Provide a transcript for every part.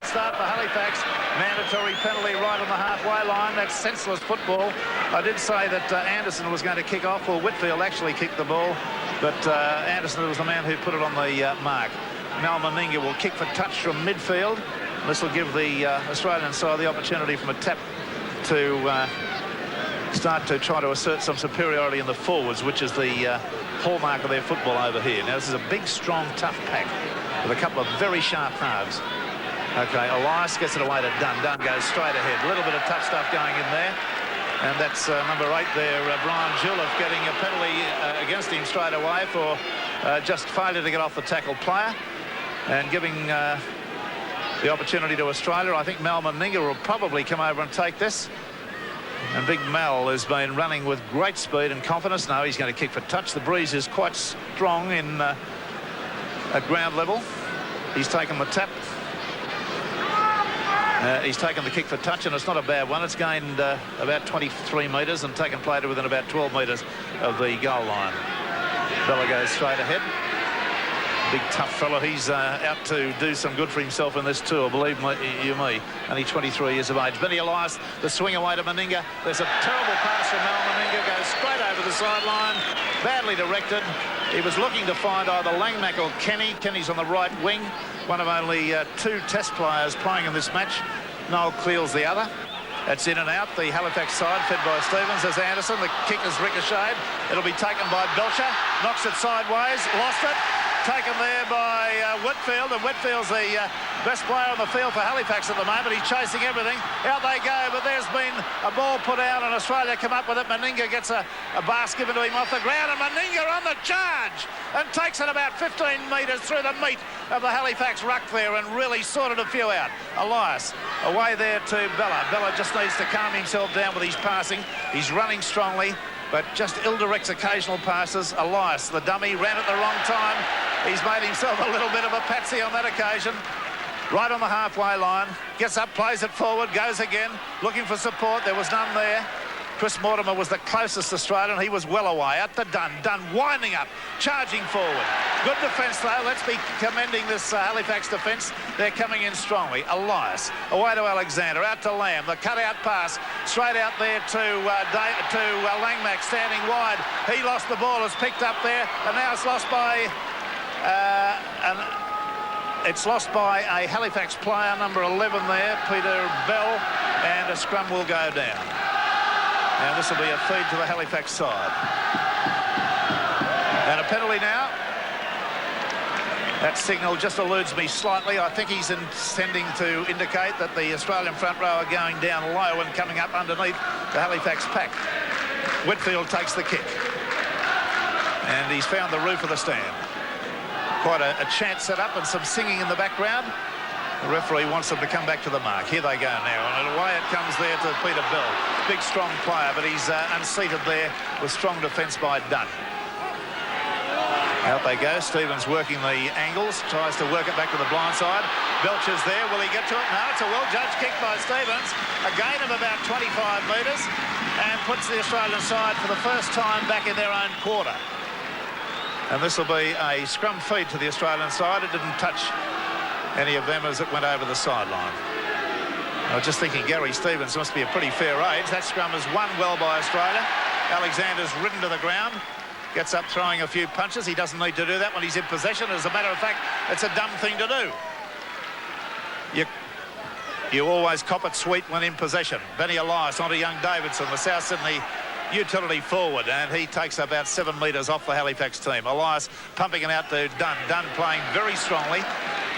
start for Halifax. Mandatory penalty right on the halfway line. That's senseless football. I did say that Anderson was going to kick off, or Whitfield actually kicked the ball, but Anderson was the man who put it on the mark. Mal Meninga will kick for touch from midfield. This will give the Australian side the opportunity from a tap to start to try to assert some superiority in the forwards, which is the hallmark of their football over here. Now, this is a big, strong, tough pack with a couple of very sharp halves. Okay, Elias gets it away to Dunn. Dunn goes straight ahead. A little bit of tough stuff going in there. And that's number 8 there, Brian Juleff, getting a penalty against him straight away for just failure to get off the tackle player and giving the opportunity to Australia. I think Mal Meninga will probably come over and take this. And Big Mal has been running with great speed and confidence. Now he's going to kick for touch. The breeze is quite strong in at ground level. He's taken the tap. He's taken the kick for touch, and it's not a bad one. It's gained about 23 metres and taken play to within about 12 metres of the goal line. Bella goes straight ahead. Big tough fella. He's out to do some good for himself in this tour, believe you me. Only 23 years of age. Benny Elias, the swing away to Meninga. There's a terrible pass from Mal Meninga. Goes straight over the sideline. Badly directed. He was looking to find either Langmack or Kenny. Kenny's on the right wing. One of only 2 test players playing in this match. Noel Cleel's the other. That's in and out. The Halifax side fed by Stevens as Anderson. The kick is ricocheted. It'll be taken by Belcher. Knocks it sideways. Lost it. Taken there by Whitfield, and Whitfield's the best player on the field for Halifax at the moment. He's chasing everything. Out they go, but there's been a ball put out and Australia come up with it. Meninga gets a pass given to him off the ground, and Meninga on the charge and takes it about 15 metres through the meat of the Halifax ruck there and really sorted a few out. Elias away there to Bella. Bella just needs to calm himself down with his passing. He's running strongly, but just ill-directs occasional passes. Elias, the dummy, ran at the wrong time. He's made himself a little bit of a patsy on that occasion. Right on the halfway line. Gets up, plays it forward, goes again, looking for support. There was none there. Chris Mortimer was the closest Australian. He was well away. Out to Dunn. Dunn winding up, charging forward. Good defence, though. Let's be commending this Halifax defence. They're coming in strongly. Elias, away to Alexander, out to Lamb. The cut-out pass, straight out there to Langmack, standing wide. He lost the ball, is picked up there, and now it's lost by... It's lost by a Halifax player, number 11 there, Peter Bell, and a scrum will go down. And this will be a feed to the Halifax side. And a penalty now. That signal just eludes me slightly. I think he's intending to indicate that the Australian front row are going down low and coming up underneath the Halifax pack. Whitfield takes the kick. And he's found the roof of the stand. Quite a chant set up and some singing in the background. The referee wants them to come back to the mark. Here they go now, and away it comes there to Peter Bell. Big, strong player, but he's unseated there with strong defence by Dunn. Out they go. Stevens working the angles, tries to work it back to the blind side. Belcher's there. Will he get to it? No, it's a well-judged kick by Stevens. A gain of about 25 metres and puts the Australian side for the first time back in their own quarter. And this will be a scrum feed to the Australian side. It didn't touch any of them as it went over the sideline. I was just thinking Gary Stevens must be a pretty fair age. That scrum is won well by Australia. Alexander's ridden to the ground. Gets up throwing a few punches. He doesn't need to do that when he's in possession. As a matter of fact, it's a dumb thing to do. You always cop it sweet when in possession. Benny Elias onto young Davidson, the South Sydney utility forward, and he takes about 7 metres off the Halifax team. Elias pumping it out to Dunn. Dunn playing very strongly.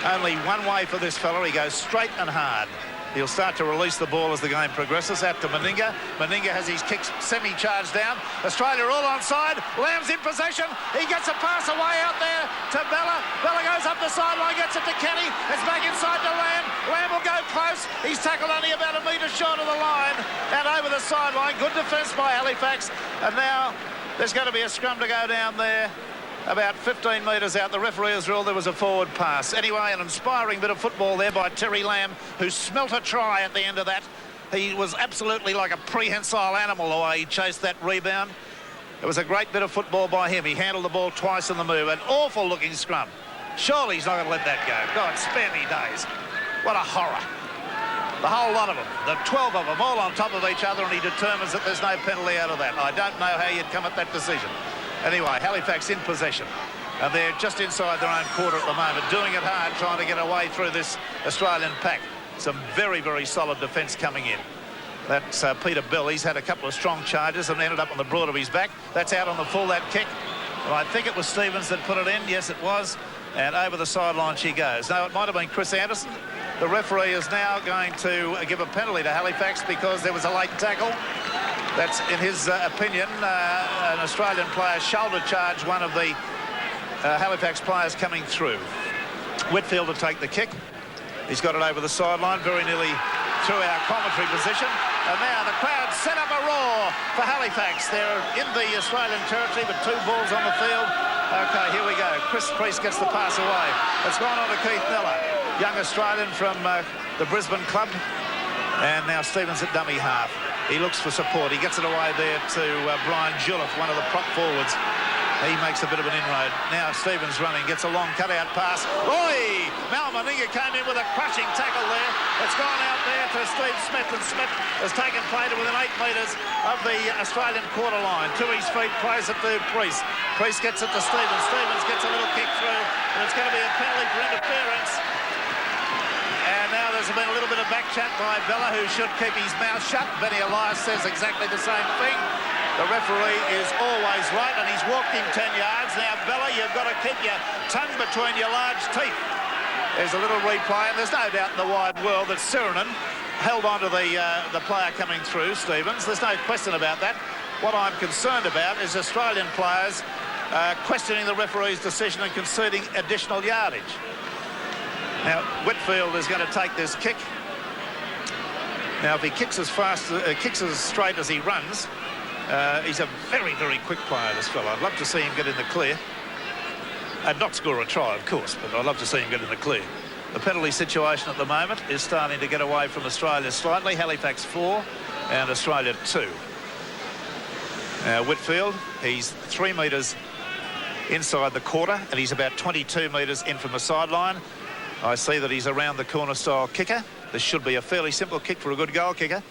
Only one way for this fella. He goes straight and hard. He'll start to release the ball as the game progresses. Out to Meninga. Meninga has his kicks semi-charged down. Australia all onside. Lamb's in possession. He gets a pass away out there to Bella. Bella goes up the sideline, gets it to Kenny. It's back inside to Lamb. Lamb will go close. He's tackled only about a metre short of the line and over the sideline. Good defence by Halifax. And now there's going to be a scrum to go down there. About 15 metres out. The referee has ruled there was a forward pass. Anyway, an inspiring bit of football there by Terry Lamb, who smelt a try at the end of that. He was absolutely like a prehensile animal the way he chased that rebound. It was a great bit of football by him. He handled the ball twice in the move. An awful looking scrum. Surely he's not going to let that go. God, spare me days. What a horror. The whole lot of them, the 12 of them, all on top of each other, and he determines that there's no penalty out of that. I don't know how you'd come at that decision. Anyway, Halifax in possession. And they're just inside their own quarter at the moment, doing it hard, trying to get away through this Australian pack. Some very, very solid defence coming in. That's Peter Bell. He's had a couple of strong charges and ended up on the broad of his back. That's out on the full, that kick. Well, I think it was Stevens that put it in. Yes, it was. And over the sideline she goes. No, it might have been Chris Anderson. The referee is now going to give a penalty to Halifax because there was a late tackle. That's, in his opinion, an Australian player shoulder charged one of the Halifax players coming through. Whitfield to take the kick. He's got it over the sideline, very nearly through our commentary position. And now the crowd set up a roar for Halifax. They're in the Australian territory with 2 balls on the field. OK, here we go. Chris Priest gets the pass away. It's gone on to Keith Miller, young Australian from the Brisbane club. And now Stevens at dummy half. He looks for support. He gets it away there to Brian Juliff, one of the prop forwards. He makes a bit of an inroad. Now Stevens running, gets a long cutout pass. Oi! Mal Meninga came in with a crushing tackle there. It's gone out there to Steve Smith, and Smith has taken play to within 8 metres of the Australian quarter line. To his feet, plays it to Priest. Priest gets it to Stevens. Stevens gets a little kick through, and it's going to be a penalty for interference. And now there's been a little bit of back chat by Bella, who should keep his mouth shut. Benny Elias says exactly the same thing. The referee is always right, and he's walked him 10 yards. Now, Bella, you've got to keep your tongue between your large teeth. There's a little replay, and there's no doubt in the wide world that Sirinen held on to the player coming through, Stevens. There's no question about that. What I'm concerned about is Australian players questioning the referee's decision and conceding additional yardage. Now, Whitfield is going to take this kick. Now, if he kicks as straight as he runs, he's a very, very quick player, this fella. I'd love to see him get in the clear. And not score a try, of course, but I'd love to see him get in the clear. The penalty situation at the moment is starting to get away from Australia slightly. Halifax 4 and Australia 2. Now, Whitfield, he's 3 metres inside the quarter, and he's about 22 metres in from the sideline. I see that he's around the corner style kicker. This should be a fairly simple kick for a good goal kicker.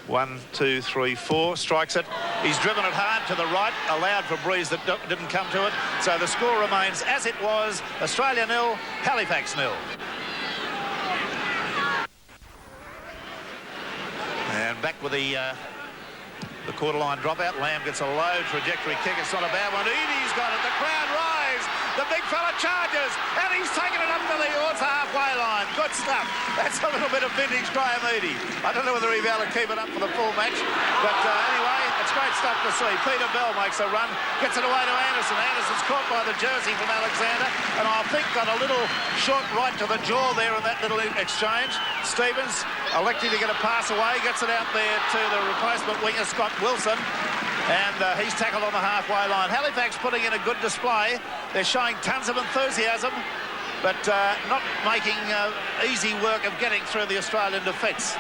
1, 2, 3, 4, strikes it. He's driven it hard to the right, allowed for a breeze that didn't come to it. So the score remains as it was, Australia 0, Halifax 0. And back with the quarter line dropout. Lamb gets a low trajectory kick. It's not a bad one. Edie's got it. The crowd rise. The big fella charges, and he's taken it up to the halfway line. Good stuff. That's a little bit of vintage Graham Edie. I don't know whether he'll be able to keep it up for the full match, but anyway, it's great stuff to see. Peter Bell makes a run, gets it away to Anderson. Anderson's caught by the jersey from Alexander, and I think got a little short right to the jaw there in that little exchange. Stevens electing to get a pass away, gets it out there to the replacement winger, Scott Wilson. And he's tackled on the halfway line. Halifax putting in a good display. They're showing tons of enthusiasm, but not making easy work of getting through the Australian defence.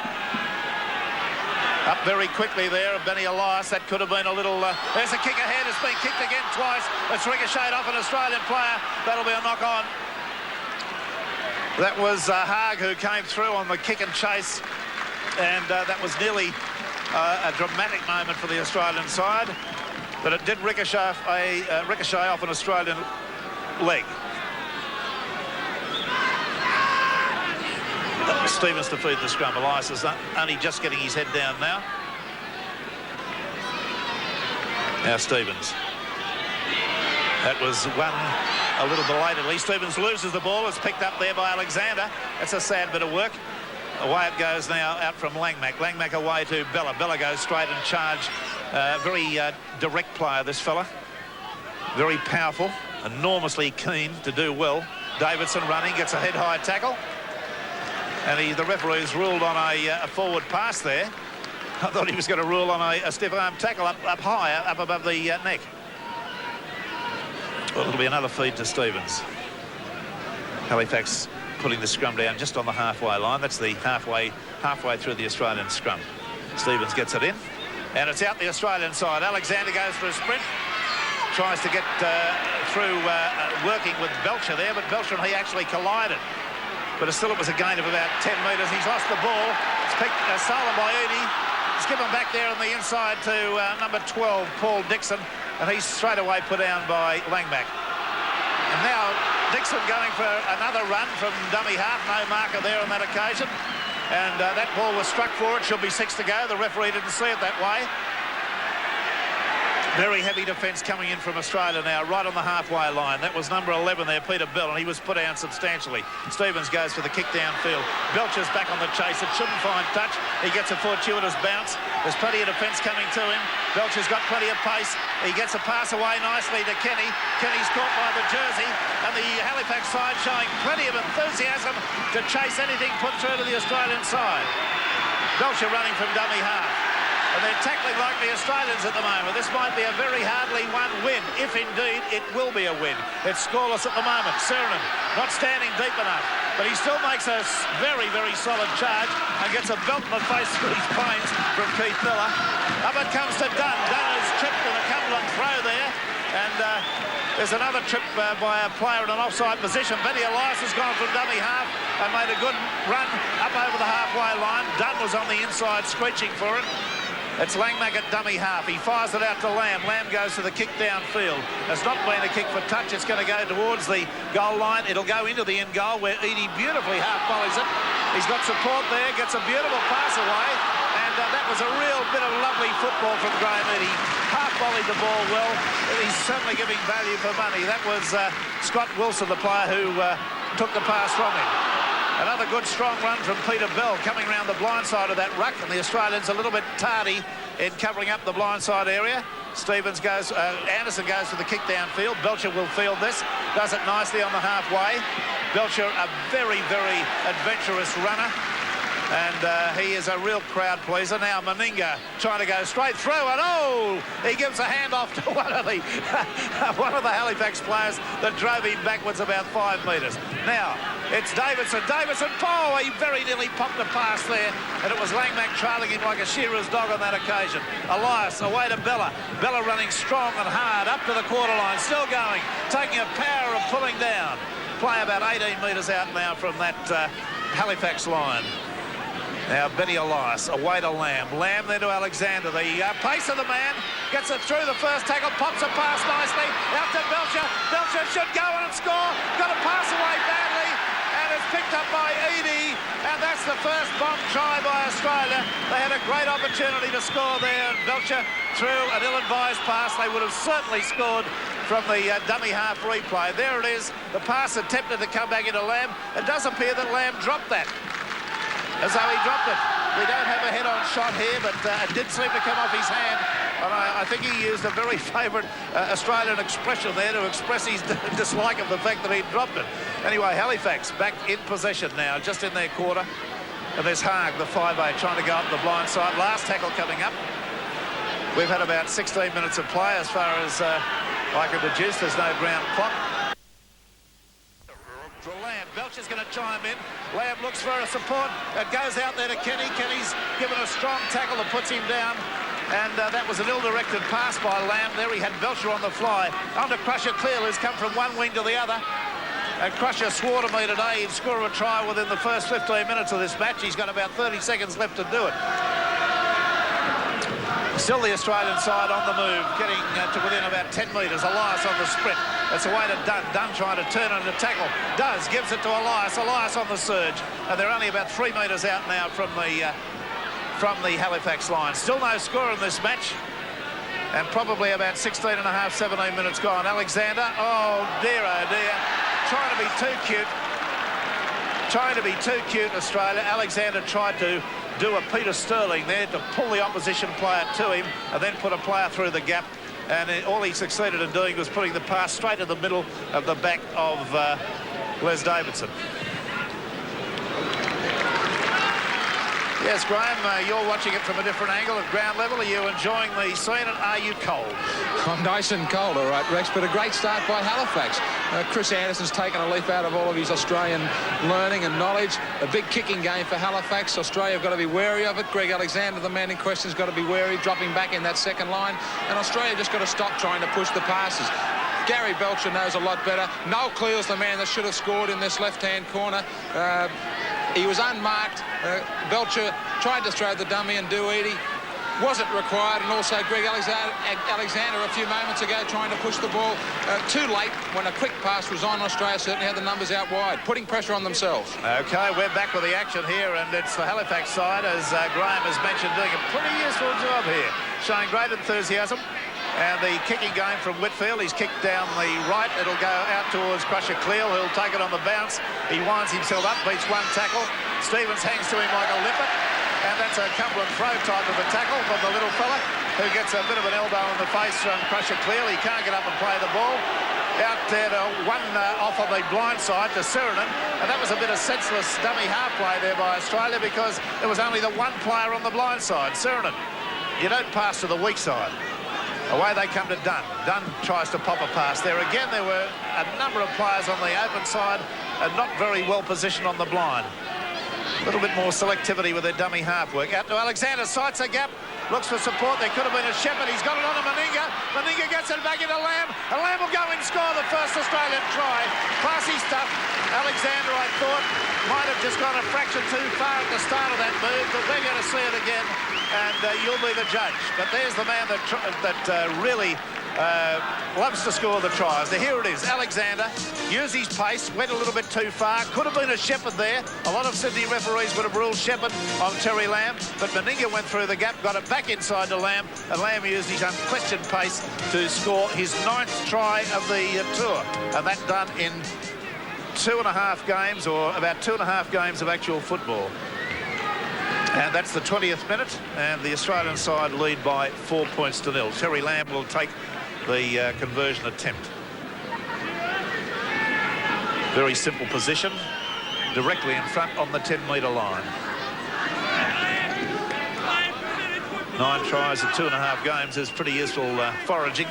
Up very quickly there, Benny Elias. That could have been a little... there's a kick ahead. It's been kicked again twice. It's ricocheted off an Australian player. That'll be a knock-on. That was Haag who came through on the kick and chase, and that was nearly... a dramatic moment for the Australian side, but it did ricochet off an Australian leg. Stevens to feed the scrum. Elias is only just getting his head down now. Now Stevens. That was one a little belatedly. Stevens loses the ball. It's picked up there by Alexander. That's a sad bit of work. Away it goes now out from Langmack. Langmack away to Bella. Bella goes straight and charge. Very direct player, this fella. Very powerful. Enormously keen to do well. Davidson running, gets a head-high tackle. And the referee's ruled on a forward pass there. I thought he was going to rule on a stiff arm tackle up high, up above the neck. Well, it'll be another feed to Stevens. Halifax putting the scrum down just on the halfway line. That's the halfway through the Australian scrum. Stevens gets it in, and it's out the Australian side. Alexander goes for a sprint, tries to get through working with Belcher there, but Belcher and he actually collided. but still it was a gain of about 10 metres. He's lost the ball. It's picked, stolen by Edie. It's given back there on the inside to number 12, Paul Dixon, and he's straight away put down by Langmack. And now Dixon going for another run from dummy half. No marker there on that occasion. And that ball was struck for it. Should be 6 to go. The referee didn't see it that way. Very heavy defence coming in from Australia now, right on the halfway line. That was number 11 there, Peter Bell, and he was put down substantially. Stevens goes for the kick downfield. Belcher's back on the chase. It shouldn't find touch. He gets a fortuitous bounce. There's plenty of defence coming to him. Belcher's got plenty of pace. He gets a pass away nicely to Kenny. Kenny's caught by the jersey, and the Halifax side showing plenty of enthusiasm to chase anything put through to the Australian side. Belcher running from dummy half. And they're tackling like the Australians at the moment. This might be a very hardly won win, if indeed it will be a win. It's scoreless at the moment. Serenan not standing deep enough, but he still makes a very, very solid charge and gets a belt in the face for his pains from Keith Miller. Up it comes to Dunn. Dunn has tripped in a Cumberland throw there, and there's another trip by a player in an offside position. Benny Elias has gone from dummy half and made a good run up over the halfway line. Dunn was on the inside screeching for it. It's Langmack at dummy half. He fires it out to Lamb. Lamb goes to the kick downfield. It's not been a kick for touch. It's going to go towards the goal line. It'll go into the end goal where Edie beautifully half volleys it. He's got support there, gets a beautiful pass away, and that was a real bit of lovely football from Graham Edie. Half volleyed the ball well. He's certainly giving value for money. That was Scott Wilson, the player who took the pass from him. Another good strong run from Peter Bell coming around the blind side of that ruck, and the Australians a little bit tardy in covering up the blind side area. Stevens goes, Anderson goes for the kick downfield. Belcher will field this, does it nicely on the halfway. Belcher, a very, very adventurous runner, and he is a real crowd pleaser. Now Meninga trying to go straight through, and oh, he gives a handoff to one of the Halifax players that drove him backwards about 5 metres. Now it's Davidson. Oh, he very nearly popped a pass there, and it was Langmack trailing him like a shearer's dog on that occasion. Elias away to Bella. Bella running strong and hard up to the quarter line, still going, taking a power of pulling down. Play about 18 metres out now from that Halifax line. Now Benny Elias away to Lamb. Lamb then to Alexander. The pace of the man gets it through the first tackle, pops a pass nicely out to Belcher. Belcher should go and score. Got a pass away badly, and it's picked up by Edie, and that's the first bomb try by Australia. They had a great opportunity to score there, and Belcher threw an ill-advised pass. They would have certainly scored from the dummy half replay. There it is. The pass attempted to come back into Lamb. It does appear that Lamb dropped that, as though he dropped it. We don't have a head-on shot here, but it did seem to come off his hand. And I think he used a very favourite Australian expression there to express his dislike of the fact that he'd dropped it. Anyway, Halifax back in possession now, just in their quarter. And there's Haag, the 5'8", trying to go up the blind side. Last tackle coming up. We've had about 16 minutes of play as far as I can deduce. There's no ground clock. Lamb. Belcher's going to chime in. Lamb looks for a support. It goes out there to Kenny. Kenny's given a strong tackle that puts him down. And that was an ill-directed pass by Lamb. There he had Belcher on the fly. On to Crusher Clear, who's come from one wing to the other. And Crusher swore to me today he'd score a try within the first 15 minutes of this match. He's got about 30 seconds left to do it. Still the Australian side on the move, getting to within about 10 metres. Elias on the sprint. It's away to Dunn. Dunn trying to turn and to tackle. Does, gives it to Elias. Elias on the surge. And they're only about 3 metres out now from the Halifax line. Still no score in this match. And probably about 16 and a half, 17 minutes gone. Alexander, oh dear, trying to be too cute. Trying to be too cute, Australia. Alexander tried to do a Peter Sterling there to pull the opposition player to him and then put a player through the gap. And all he succeeded in doing was putting the pass straight in the middle of the back of Les Davidson. Yes, Graham, you're watching it from a different angle at ground level. Are you enjoying the scene, and are you cold? I'm nice and cold, all right, Rex, but a great start by Halifax. Chris Anderson's taken a leaf out of all of his Australian learning and knowledge. A big kicking game for Halifax. Australia have got to be wary of it. Greg Alexander, the man in question, has got to be wary, dropping back in that second line. And Australia just got to stop trying to push the passes. Gary Belcher knows a lot better. Noel Clear's the man that should have scored in this left-hand corner. He was unmarked. Belcher tried to throw the dummy and do Edie. Wasn't required, and also Greg Alexander a few moments ago trying to push the ball too late when a quick pass was on. Australia certainly had the numbers out wide, putting pressure on themselves. OK, we're back with the action here, and it's the Halifax side, as Graham has mentioned, doing a pretty useful job here, showing great enthusiasm. And the kicking game from Whitfield, he's kicked down the right. It'll go out towards Crusher Cleal, who'll take it on the bounce. He winds himself up, beats one tackle. Stevens hangs to him like a limpet. And that's a Cumberland throw type of a tackle from the little fella, who gets a bit of an elbow in the face from Crusher Cleal. He can't get up and play the ball. Out there to one off on the blind side to Sirenen. And that was a bit of senseless dummy half play there by Australia, because there was only the one player on the blind side, Sirenen. You don't pass to the weak side. Away they come to Dunn. Dunn tries to pop a pass there. Again, there were a number of players on the open side and not very well positioned on the blind. A little bit more selectivity with their dummy half work. Out to Alexander, sights a gap, looks for support. There could have been a Shepherd. He's got it on to Meninga. Meninga gets it back into Lamb. And Lamb will go and score the first Australian try. Classy stuff. Alexander, I thought, might have just gone a fraction too far at the start of that move, but we're going to see it again, and you'll be the judge. But there's the man that really loves to score the tries. Now, here it is. Alexander used his pace, went a little bit too far. Could have been a Shepherd there. A lot of Sydney referees would have ruled Shepherd on Terry Lamb, but Meninga went through the gap, got it back inside to Lamb, and Lamb used his unquestioned pace to score his 9th try of the tour, and that done in 2.5 games, or about 2.5 games of actual football. And that's the 20th minute, and the Australian side lead by 4 points to 0. Terry Lamb will take the conversion attempt. Very simple position, directly in front on the 10-metre line. 9 tries in 2.5 games is pretty useful foraging.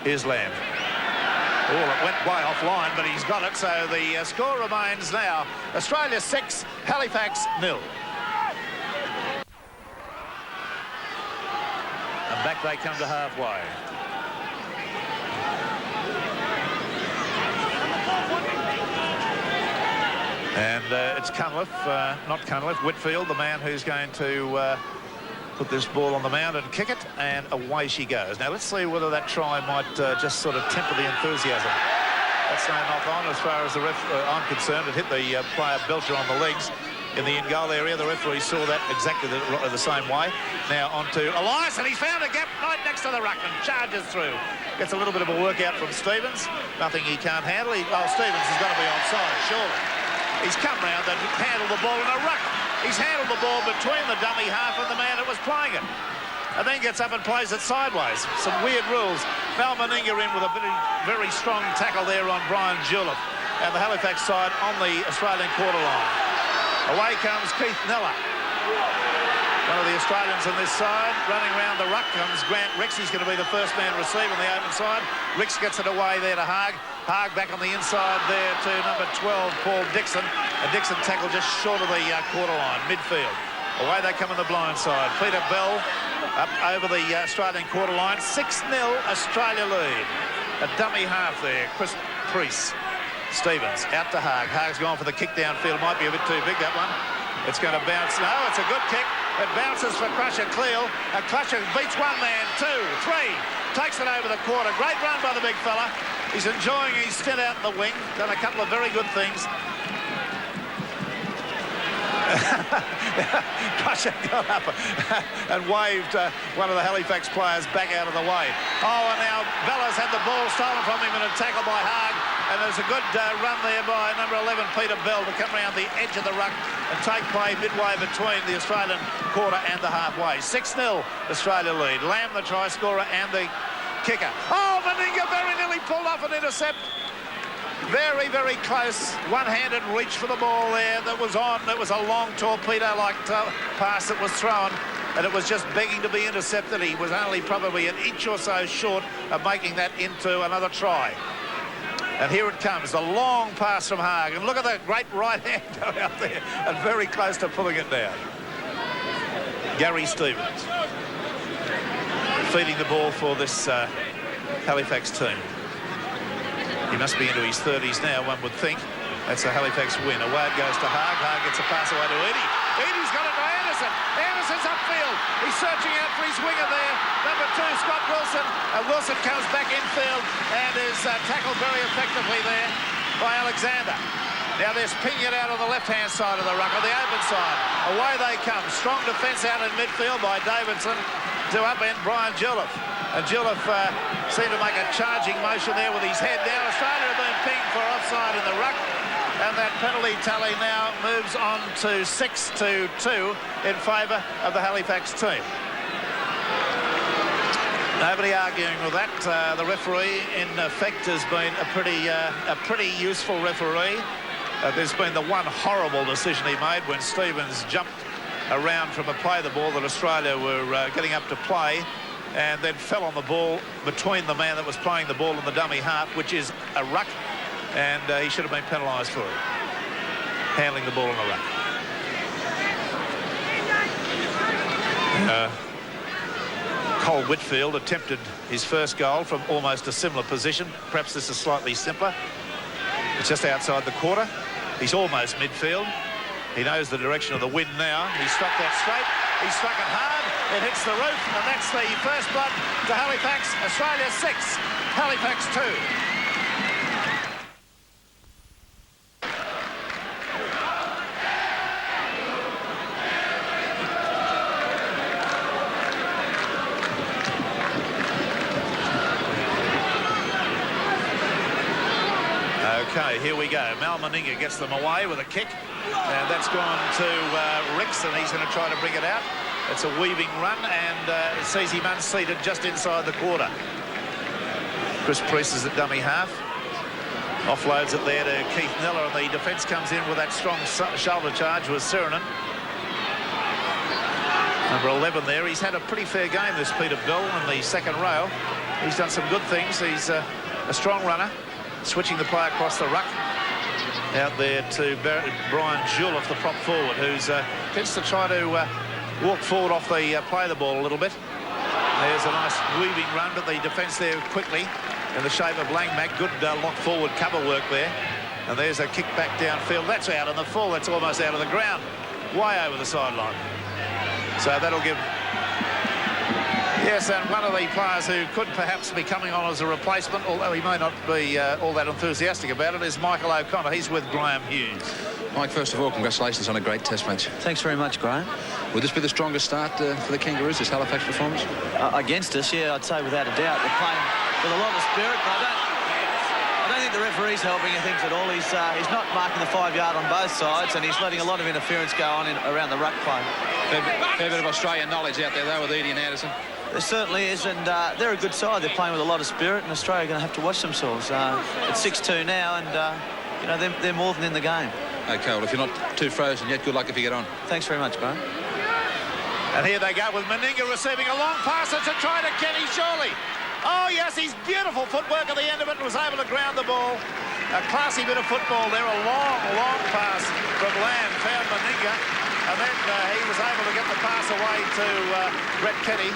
Here's Lamb. Oh, it went way offline, but he's got it. So the score remains now Australia 6, Halifax 0. And back they come to halfway. And it's Cunliffe, not Cunliffe, Whitfield, the man who's going to put this ball on the mound and kick it, and away she goes. Now let's see whether that try might just sort of temper the enthusiasm. That's no knock on as far as the I'm concerned. It hit the player Belcher on the legs in the in-goal area. The referee saw that exactly the same way. Now on to Elias, and he's found a gap right next to the ruckman. Charges through. Gets a little bit of a workout from Stevens. Nothing he can't handle. Stevens is going to be onside, surely. He's come round and handled the ball in a ruck. He's handled the ball between the dummy half and the man that was playing it. And then gets up and plays it sideways. Some weird rules. Val Meninga in with a very strong tackle there on Brian Julep. And the Halifax side on the Australian quarter line. Away comes Keith Nella. One of the Australians on this side. Running around the ruck comes Grant Ricks. He's going to be the first man to receive on the open side. Ricks gets it away there to Haag. Haag back on the inside there to number 12, Paul Dixon. And Dixon tackled just short of the quarter line, midfield. Away they come on the blind side. Peter Bell up over the Australian quarter line. 6-0 Australia lead. A dummy half there. Chris Priest. Stevens out to Haag. Haag's gone for the kick downfield. Might be a bit too big, that one. It's going to bounce. No, it's a good kick. It bounces for Crusher Cleal. And Crusher beats one man, 2, 3. Takes it over the quarter. Great run by the big fella. He's enjoying his stint out in the wing. Done a couple of very good things. Crusher got up and waved one of the Halifax players back out of the way. Oh, and now Bella's had the ball stolen from him and a tackle by Haag. And there's a good run there by number 11, Peter Bell, to come around the edge of the ruck and take play midway between the Australian quarter and the halfway. 6-0 Australia lead. Lamb, the try scorer, and the kicker. Oh, Meninga very nearly pulled off an intercept. Very, very close. One-handed reach for the ball there that was on. It was a long torpedo-like pass that was thrown, and it was just begging to be intercepted. He was only probably an inch or so short of making that into another try. And here it comes, the long pass from Haag. And look at that great right hand going out there, and very close to pulling it down. Gary Stevens feeding the ball for this Halifax team. He must be into his 30s now, one would think. That's a Halifax win. Away it goes to Haag. Haag gets a pass away to Eadie. Eadie's got it to Anderson. Anderson's upfield. He's searching out for his winger there. Number 2, Scott Wilson. Wilson comes back infield and is tackled very effectively there by Alexander. Now there's Pignot out on the left-hand side of the ruck, on the open side. Away they come. Strong defence out in midfield by Davidson to upend Brian Juleff. And Juleff seemed to make a charging motion there with his head down. Australia have been pinged for offside in the ruck. And that penalty tally now moves on to 6-2 in favour of the Halifax team. Nobody arguing with that. The referee, in effect, has been a pretty useful referee. There's been the one horrible decision he made when Stevens jumped around from a play the ball that Australia were getting up to play, and then fell on the ball between the man that was playing the ball and the dummy half, which is a ruck, and he should have been penalised for it, handling the ball in a ruck. Cole Whitfield attempted his first goal from almost a similar position. Perhaps this is slightly simpler. It's just outside the quarter. He's almost midfield. He knows the direction of the wind now. He struck that straight. He struck it hard. It hits the roof, and that's the first blood to Halifax. Australia 6, Halifax 2. Okay, here we go. Mal Meninga gets them away with a kick, and that's gone to Ricks, and he's going to try to bring it out. It's a weaving run, and it sees him unseated just inside the quarter. Chris Priest is at dummy half. Offloads it there to Keith Niller, and the defence comes in with that strong shoulder charge with Sirenen. Number 11 there. He's had a pretty fair game, this Peter Bell, in the second row. He's done some good things. He's a strong runner. Switching the play across the ruck. Out there to Brian Juleff, the prop forward, who's tends to try to walk forward off the play the ball a little bit. There's a nice weaving run, but the defence there quickly in the shape of Langmack. Good lock forward cover work there. And there's a kick back downfield. That's out in the full. That's almost out of the ground. Way over the sideline. So that'll give... Yes, and one of the players who could perhaps be coming on as a replacement, although he may not be all that enthusiastic about it, is Michael O'Connor. He's with Graham Hughes. Mike, first of all, congratulations on a great test match. Thanks very much, Graham. Would this be the strongest start for the Kangaroos, this Halifax performance? Against us, yeah, I'd say without a doubt. They're playing with a lot of spirit, but I don't think the referee's helping things at all. He's not marking the 5-yard on both sides, and he's letting a lot of interference go on around the ruck play. Fair bit of Australian knowledge out there, though, with Eadie and Anderson. There certainly is, and they're a good side. They're playing with a lot of spirit, and Australia are going to have to watch themselves. It's 6-2 now, and you know, they're more than in the game. Okay, well, if you're not too frozen yet, good luck if you get on. Thanks very much, Graham. And here they go with Meninga receiving a long pass. It's a try to Kenny Shorley. Oh, yes, he's beautiful footwork at the end of it and was able to ground the ball. A classy bit of football there. A long, long pass from Lamb, found Meninga. And then he was able to get the pass away to Brett Kenny.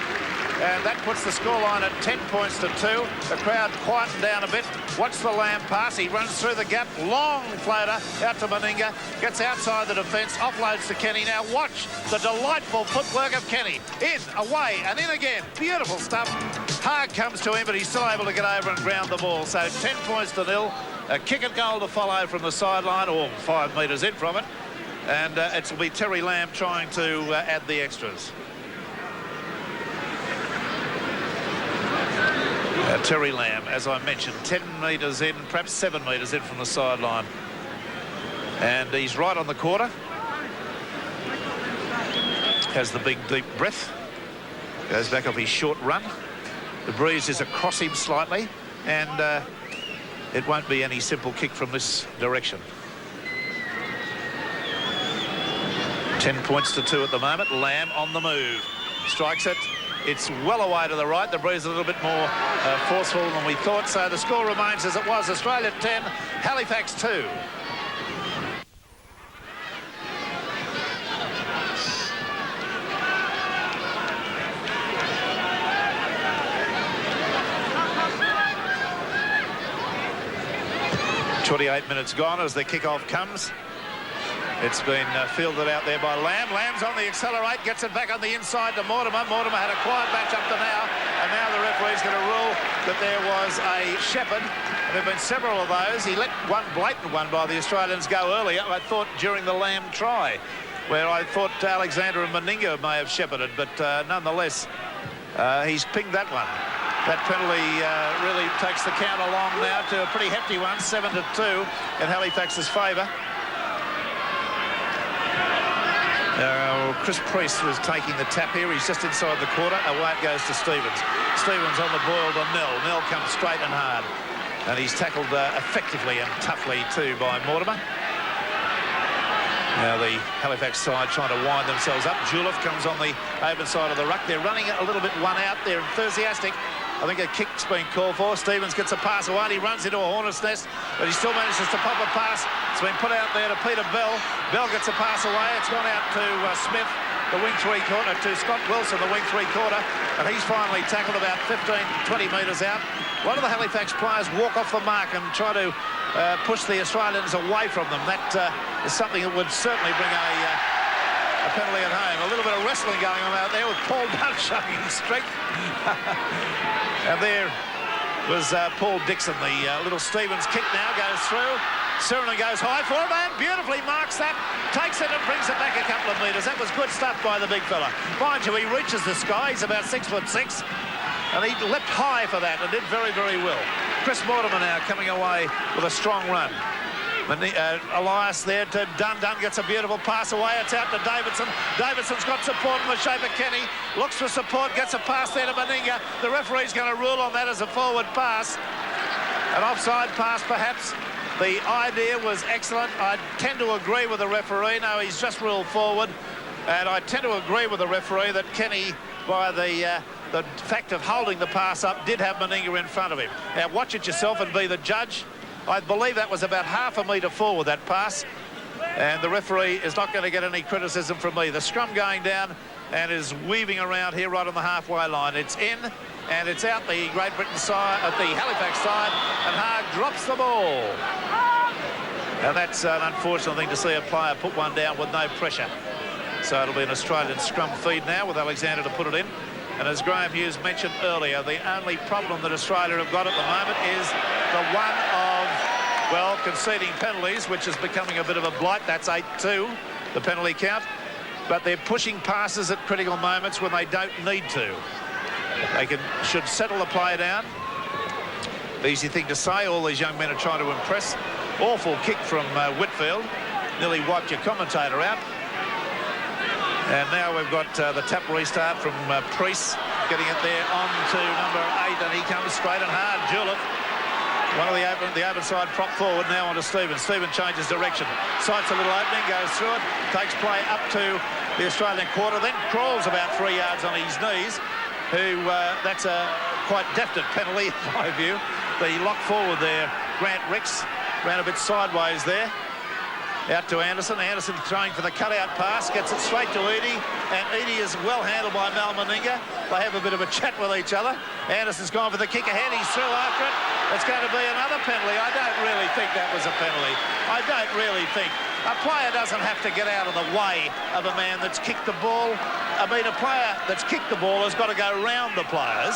And that puts the scoreline at 10 points to 2. The crowd quietened down a bit. Watch the Lamb pass. He runs through the gap. Long floater out to Meninga. Gets outside the defence. Offloads to Kenny. Now watch the delightful footwork of Kenny. In, away, and in again. Beautiful stuff. Haag comes to him, but he's still able to get over and ground the ball. So 10 points to 0. A kick and goal to follow from the sideline, or 5 metres in from it. And it'll be Terry Lamb trying to add the extras. Terry Lamb, as I mentioned, 10 metres in, perhaps 7 metres in from the sideline. And he's right on the quarter. Has the big, deep breath. Goes back off his short run. The breeze is across him slightly. And it won't be any simple kick from this direction. 10 points to 2 at the moment. Lamb on the move. Strikes it. It's well away to the right. The breeze a little bit more forceful than we thought. So the score remains as it was. Australia 10, Halifax 2. 28 minutes gone as the kick-off comes. It's been fielded out there by Lamb. Lamb's on the accelerate, gets it back on the inside to Mortimer. Mortimer had a quiet match up to now, and now the referee's going to rule that there was a shepherd. There have been several of those. He let one blatant one by the Australians go earlier, I thought, during the Lamb try, where I thought Alexander and Meninga may have shepherded, but nonetheless, he's pinged that one. That penalty really takes the count along now to a pretty hefty one, 7-2 in Halifax's favour. Chris Priest was taking the tap here. He's just inside the quarter. Away it goes to Stevens. Stevens on the boil to Nell. Nell comes straight and hard. And he's tackled effectively and toughly too by Mortimer. Now the Halifax side trying to wind themselves up. Juleff comes on the open side of the ruck. They're running a little bit one out. They're enthusiastic. I think a kick's been called for. Stevens gets a pass away. He runs into a hornet's nest, but he still manages to pop a pass. It's been put out there to Peter Bell. Bell gets a pass away. It's gone out to Smith, the wing three-quarter, to Scott Wilson, the wing three-quarter, and he's finally tackled about 15, 20 metres out. A lot of the Halifax players walk off the mark and try to push the Australians away from them. That is something that would certainly bring a penalty at home. A little bit of wrestling going on out there with Paul Dunn showing his strength. And there was Paul Dixon. The little Stevens kick now goes through. Sirenen goes high for it and beautifully marks that. Takes it and brings it back a couple of metres. That was good stuff by the big fella. Mind you, he reaches the sky. He's about 6'6", and he leapt high for that and did very, very well. Chris Mortimer now coming away with a strong run. Elias there to Dunn. Dunn gets a beautiful pass away. It's out to Davidson. Davidson's got support in the shape of Kenny. Looks for support, gets a pass there to Meninga. The referee's going to rule on that as a forward pass. An offside pass, perhaps. The idea was excellent. I tend to agree with the referee. No, he's just ruled forward. And I tend to agree with the referee that Kenny, by the fact of holding the pass up, did have Meninga in front of him. Now, watch it yourself and be the judge. I believe that was about half a metre forward, that pass. And the referee is not going to get any criticism from me. The scrum going down and is weaving around here right on the halfway line. It's in and it's out the Great Britain side, at the Halifax side, and Haag drops the ball. And that's an unfortunate thing to see a player put one down with no pressure. So it'll be an Australian scrum feed now with Alexander to put it in. And as Graham Hughes mentioned earlier, the only problem that Australia have got at the moment is the one of, well, conceding penalties, which is becoming a bit of a blight. That's 8-2, the penalty count. But they're pushing passes at critical moments when they don't need to. They should settle the play down. Easy thing to say. All these young men are trying to impress. Awful kick from Whitfield. Nearly wiped your commentator out. And now we've got the tap restart from Priest, getting it there on to number 8, and he comes straight and hard. Juleff, one of the open side prop forward, now onto Stevens. Stevens changes direction, sights a little opening, goes through it, takes play up to the Australian quarter, then crawls about 3 yards on his knees. That's a quite definite penalty in my view. The lock forward there, Grant Ricks, ran a bit sideways there. Out to Anderson. Anderson trying for the cutout pass. Gets it straight to Edie. And Edie is well handled by Mal Meninga. They have a bit of a chat with each other. Anderson's gone for the kick ahead. He's through after it. It's going to be another penalty. I don't really think that was a penalty. I don't really think. A player doesn't have to get out of the way of a man that's kicked the ball. I mean, a player that's kicked the ball has got to go round the players.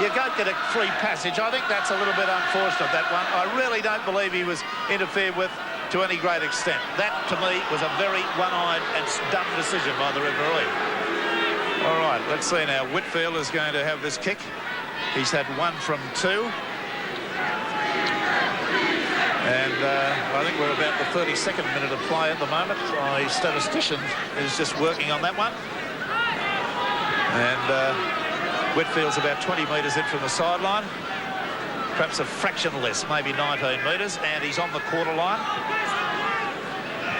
You don't get a free passage. I think that's a little bit unfortunate, that one. I really don't believe he was interfered with to any great extent. That, to me, was a very one-eyed and dumb decision by the referee. All right, let's see now. Whitfield is going to have this kick. He's had 1 from 2. And I think we're about the 32nd minute of play at the moment. My statistician is just working on that one. And Whitfield's about 20 metres in from the sideline. Perhaps a fraction less, maybe 19 metres, and he's on the quarter line.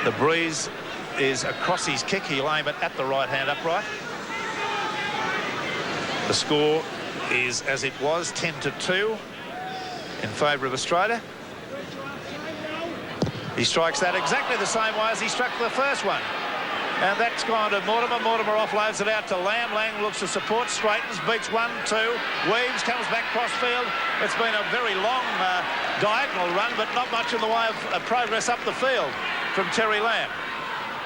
The breeze is across his kick. He'll aim it at the right-hand upright. The score is, as it was, 10-2 in favour of Australia. He strikes that exactly the same way as he struck the first one. And that's gone to Mortimer. Mortimer offloads it out to Lamb. Lamb looks to support, straightens, beats 1, 2. Weaves, comes back crossfield. It's been a very long diagonal run, but not much in the way of progress up the field from Terry Lamb.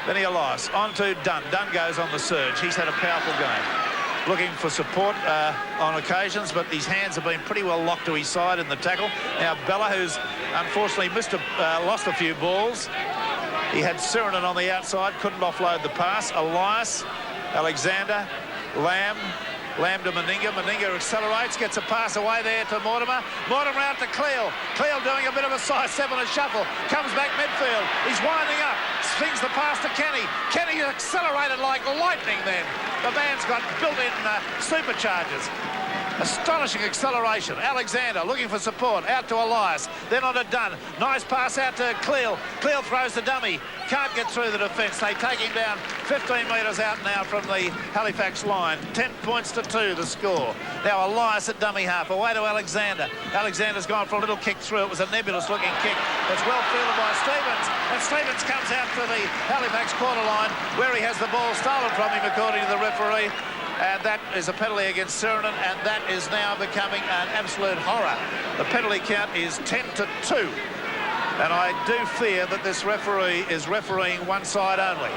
Benny Elias on to Dunn. Dunn goes on the surge. He's had a powerful game. Looking for support on occasions, but his hands have been pretty well locked to his side in the tackle. Now Bella, who's unfortunately lost a few balls. He had Sirenen on the outside, couldn't offload the pass. Elias, Alexander, Lamb to Meninga. Meninga accelerates, gets a pass away there to Mortimer. Mortimer out to Cleal. Cleal doing a bit of a size 7 and shuffle. Comes back midfield. He's winding up. Swings the pass to Kenny. Kenny accelerated like lightning then. The man's got built-in superchargers. Astonishing acceleration. Alexander looking for support. Out to Elias. Then on to Dunn. Nice pass out to Cleal. Cleal throws the dummy. Can't get through the defence. They take him down 15 metres out now from the Halifax line. 10 points to 2 the score. Now Elias at dummy half. Away to Alexander. Alexander's gone for a little kick through. It was a nebulous looking kick. It's well fielded by Stevens. And Stevens comes out to the Halifax quarter line where he has the ball stolen from him according to the referee. And that is a penalty against Sirenen, and that is now becoming an absolute horror. The penalty count is 10-2. And I do fear that this referee is refereeing one side only.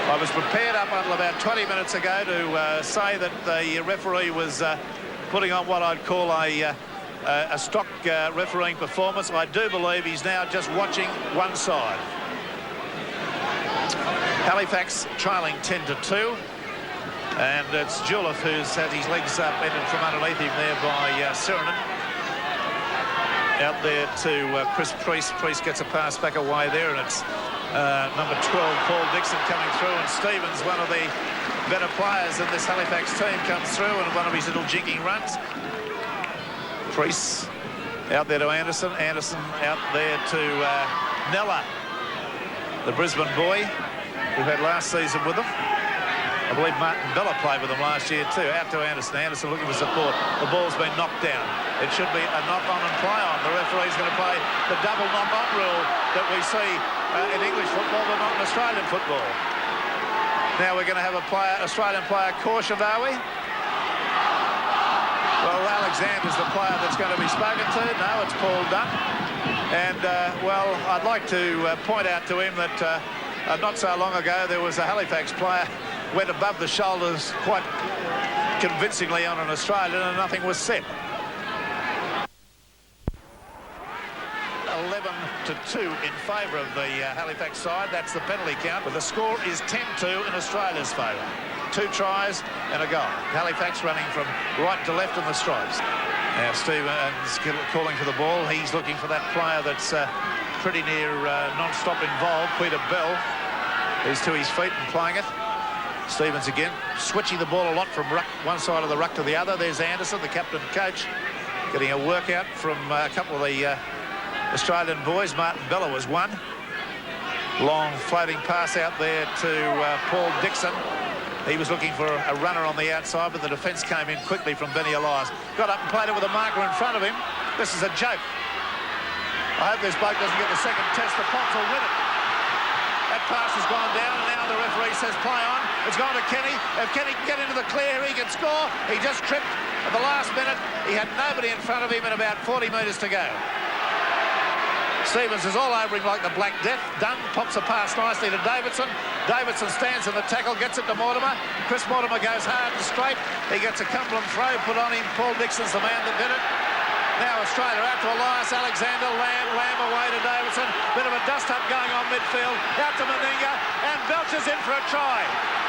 I was prepared up until about 20 minutes ago to say that the referee was putting on what I'd call a stock refereeing performance. I do believe he's now just watching one side. Halifax trailing 10-2. And it's Jouliffe who's had his legs ended from underneath him there by Sirenen. Out there to Chris Priest. Priest gets a pass back away there, and it's number 12, Paul Dixon, coming through. And Stevens, one of the better players in this Halifax team, comes through and one of his little jigging runs. Priest out there to Anderson. Anderson out there to Nella, the Brisbane boy, who had last season with them. I believe Martin Bella played with them last year too. Out to Anderson. Anderson looking for support. The ball's been knocked down. It should be a knock-on and play-on. The referee's going to play the double knock-on rule that we see in English football, but not in Australian football. Now we're going to have a Australian player cautioned, are we? Well, Alexander's the player that's going to be spoken to. No, it's Paul Dunn. And, well, I'd like to point out to him that not so long ago there was a Halifax player went above the shoulders quite convincingly on an Australian and nothing was said. 11-2 in favour of the Halifax side. That's the penalty count, but the score is 10-2 in Australia's favour. 2 tries and a goal. Halifax running from right to left in the stripes. Now Stevens calling for the ball. He's looking for that player that's pretty near non-stop involved, Peter Bell, who's to his feet and playing it. Stevens again, switching the ball a lot from one side of the ruck to the other. There's Anderson, the captain coach, getting a workout from a couple of the Australian boys. Martin Bella was one. Long floating pass out there to Paul Dixon. He was looking for a runner on the outside, but the defence came in quickly from Benny Elias. Got up and played it with a marker in front of him. This is a joke. I hope this bloke doesn't get the second test. The Ponts will win it. That pass has gone down, and now the referee says play on. It's gone to Kenny. If Kenny can get into the clear, he can score. He just tripped at the last minute. He had nobody in front of him and about 40 metres to go. Stevens is all over him like the Black Death. Dunn pops a pass nicely to Davidson. Davidson stands in the tackle, gets it to Mortimer. Chris Mortimer goes hard and straight. He gets a Cumberland throw put on him. Paul Dixon's the man that did it. Now Australia out to Elias, Alexander, Lamb away to Davidson. Bit of a dust-up going on midfield. Out to Meninga, and Belcher's in for a try.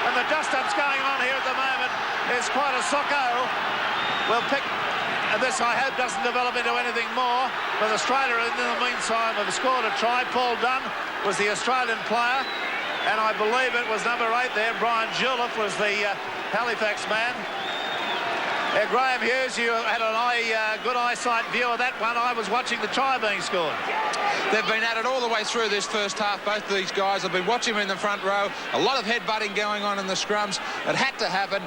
And the dust-up's going on here at the moment. It's quite a socko. We'll pick, and this I hope doesn't develop into anything more. But Australia in the meantime have scored a try. Paul Dunn was the Australian player. And I believe it was number 8 there. Brian Jouliffe was the Halifax man. Graham Hughes, you had a good eyesight view of that one. I was watching the try being scored. They've been at it all the way through this first half, both of these guys. I've been watching them in the front row. A lot of headbutting going on in the scrums. It had to happen.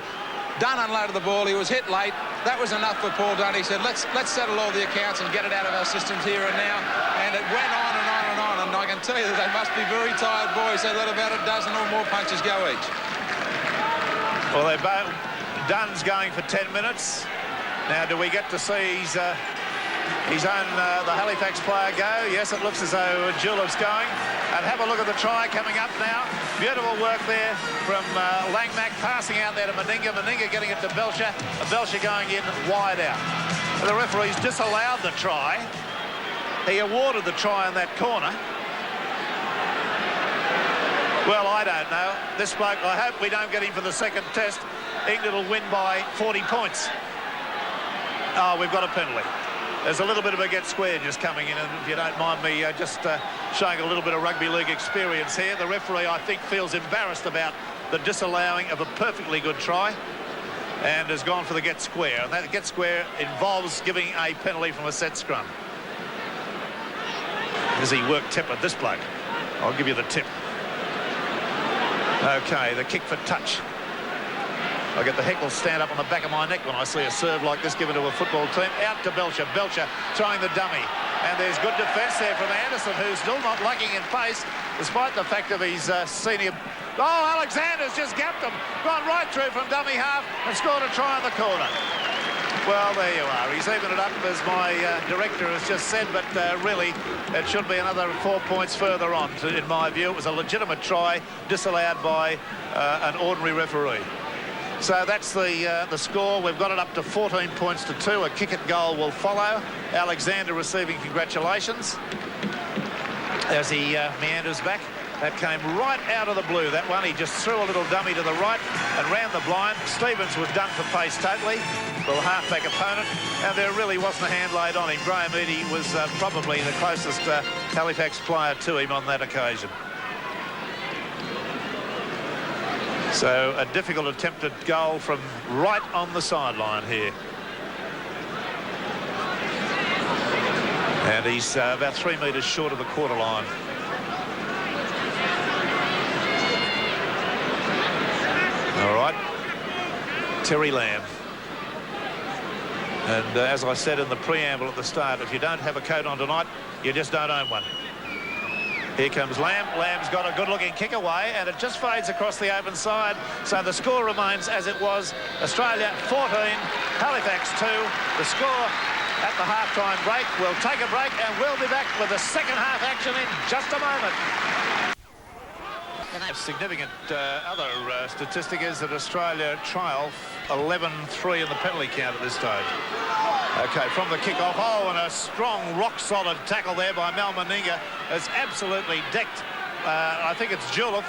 Dunn unloaded the ball. He was hit late. That was enough for Paul Dunn. He said, let's settle all the accounts and get it out of our systems here and now. And it went on and on and on. And I can tell you that they must be very tired boys. They let about a dozen or more punches go each. Well, they both... Dunn's going for 10 minutes. Now, do we get to see his own, the Halifax player go? Yes, it looks as though Julev's going. And have a look at the try coming up now. Beautiful work there from Langmack, passing out there to Meninga. Meninga getting it to Belcher. And Belcher going in wide out. And the referee's disallowed the try. He awarded the try in that corner. Well, I don't know. This bloke, I hope we don't get him for the second test. England will win by 40 points. Oh, we've got a penalty. There's a little bit of a get square just coming in, and if you don't mind me just showing a little bit of rugby league experience here. The referee, I think, feels embarrassed about the disallowing of a perfectly good try and has gone for the get square. And that get square involves giving a penalty from a set scrum. As he worked tip at this bloke. I'll give you the tip. OK, the kick for touch. I get the heckle stand up on the back of my neck when I see a serve like this given to a football team. Out to Belcher. Belcher throwing the dummy. And there's good defence there from Anderson, who's still not lacking in pace, despite the fact of his senior... Oh, Alexander's just gapped him. Gone right through from dummy half and scored a try in the corner. Well, there you are. He's even it up, as my director has just said, but really, it should be another 4 points further on. In my view, it was a legitimate try disallowed by an ordinary referee. So that's the score. We've got it up to 14 points to 2. A kick at goal will follow. Alexander receiving congratulations as he meanders back. That came right out of the blue, that one. He just threw a little dummy to the right and ran the blind. Stevens was done for pace totally, the halfback opponent, and there really wasn't a hand laid on him. Graham Eadie was probably the closest Halifax player to him on that occasion. So a difficult attempted goal from right on the sideline here. And he's about 3 metres short of the quarter line. All right. Terry Lamb. And as I said in the preamble at the start, if you don't have a coat on tonight, you just don't own one. Here comes Lamb. Lamb's got a good-looking kick away, and it just fades across the open side. So the score remains as it was. Australia 14, Halifax 2. The score at the half-time break. We'll take a break, and we'll be back with the second half action in just a moment. A significant other statistic is that Australia trail 11-3 in the penalty count at this stage. OK, from the kick-off. Oh, and a strong, rock-solid tackle there by Mal Meninga. It's absolutely decked. I think it's Julev,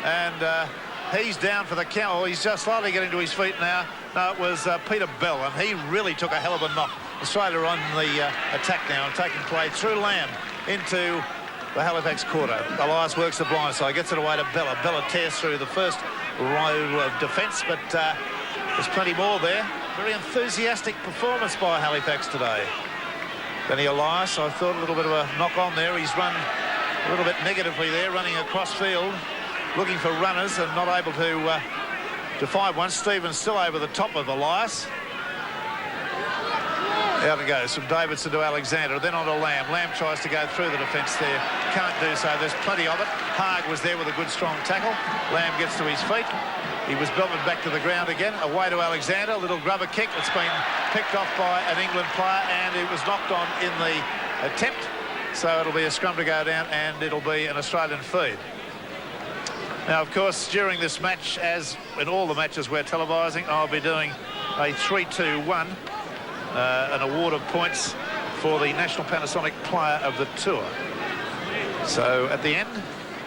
and he's down for the count. Oh, he's just slightly getting to his feet now. No, it was Peter Bell, and he really took a hell of a knock. Australia on the attack now and taking play through Lamb into the Halifax quarter. Elias works the blind side, gets it away to Bella. Bella tears through the first row of defence, but there's plenty more there. Very enthusiastic performance by Halifax today. Benny Elias, I thought a little bit of a knock on there. He's run a little bit negatively there, running across field, looking for runners and not able to find one. Stevens still over the top of Elias. Out it goes from Davidson to Alexander, then on to Lamb. Lamb tries to go through the defence there. Can't do so. There's plenty of it. Haag was there with a good, strong tackle. Lamb gets to his feet. He was belted back to the ground again. Away to Alexander. A little grubber kick. It's been picked off by an England player, and it was knocked on in the attempt. So it'll be a scrum to go down, and it'll be an Australian feed. Now, of course, during this match, as in all the matches we're televising, I'll be doing a 3-2-1. An award of points for the National Panasonic Player of the Tour. So at the end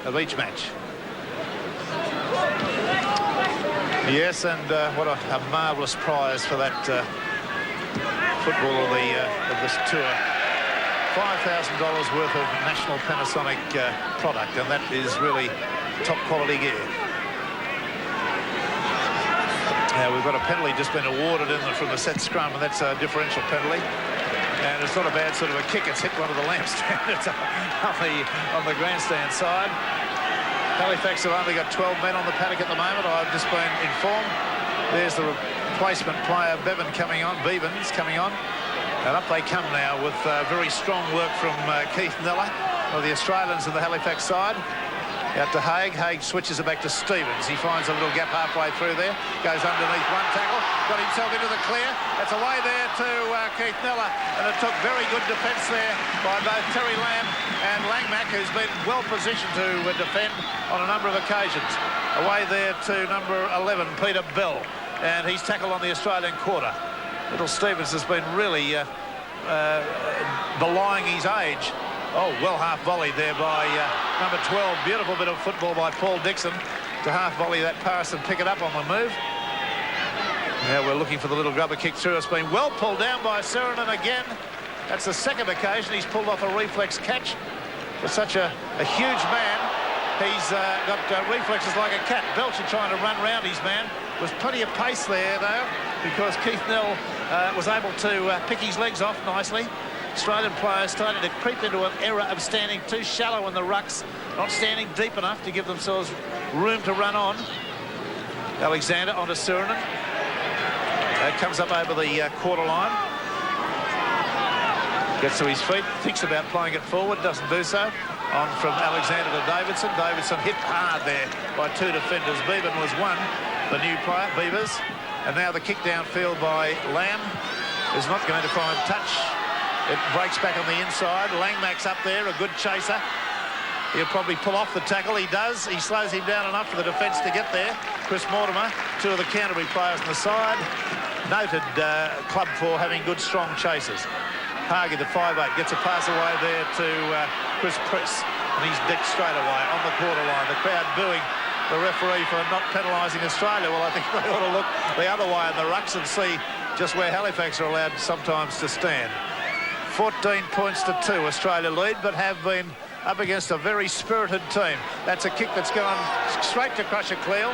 of each match. Yes, and what a marvellous prize for that football of this tour. $5,000 worth of National Panasonic product, and that is really top quality gear. Now, we've got a penalty just been awarded from the set scrum, and that's a differential penalty. And it's not a bad sort of a kick. It's hit one of the lampstands on the grandstand side. Halifax have only got 12 men on the paddock at the moment. I've just been informed. There's the replacement player, Bevins coming on. And up they come now with very strong work from Keith Neller of the Australians in the Halifax side. Out to Haig. Haig switches it back to Stevens. He finds a little gap halfway through there. Goes underneath one tackle. Got himself into the clear. That's away there to Keith Miller. And it took very good defence there by both Terry Lamb and Langmack, who's been well positioned to defend on a number of occasions. Away there to number 11, Peter Bell. And he's tackled on the Australian quarter. Little Stevens has been really belying his age. Oh, well half volleyed there by number 12. Beautiful bit of football by Paul Dixon to half volley that pass and pick it up on the move. Now we're looking for the little grubber kick through. It's been well pulled down by Seranen again. That's the second occasion he's pulled off a reflex catch. For such a huge man, he's got reflexes like a cat. Belcher trying to run round his man. Was plenty of pace there, though, because Keith Nell was able to pick his legs off nicely. Australian players starting to creep into an era of standing too shallow in the rucks, not standing deep enough to give themselves room to run on. Alexander onto Seranen. Comes up over the quarter line. Gets to his feet, thinks about playing it forward, doesn't do so. On from Alexander to Davidson. Davidson hit hard there by two defenders. Beavan was one, the new player, Beavers. And now the kick downfield by Lamb is not going to find touch. It breaks back on the inside. Langmack's up there, a good chaser. He'll probably pull off the tackle. He does. He slows him down enough for the defence to get there. Chris Mortimer, two of the Canterbury players on the side. Noted club for having good, strong chasers. Hargy, the 5'8", gets a pass away there to Chris Price. And he's dicked straight away on the quarter line. The crowd booing the referee for not penalising Australia. Well, I think they ought to look the other way in the rucks and see just where Halifax are allowed sometimes to stand. 14 points to 2, Australia lead, but have been up against a very spirited team. That's a kick that's gone straight to Crusher Cleal.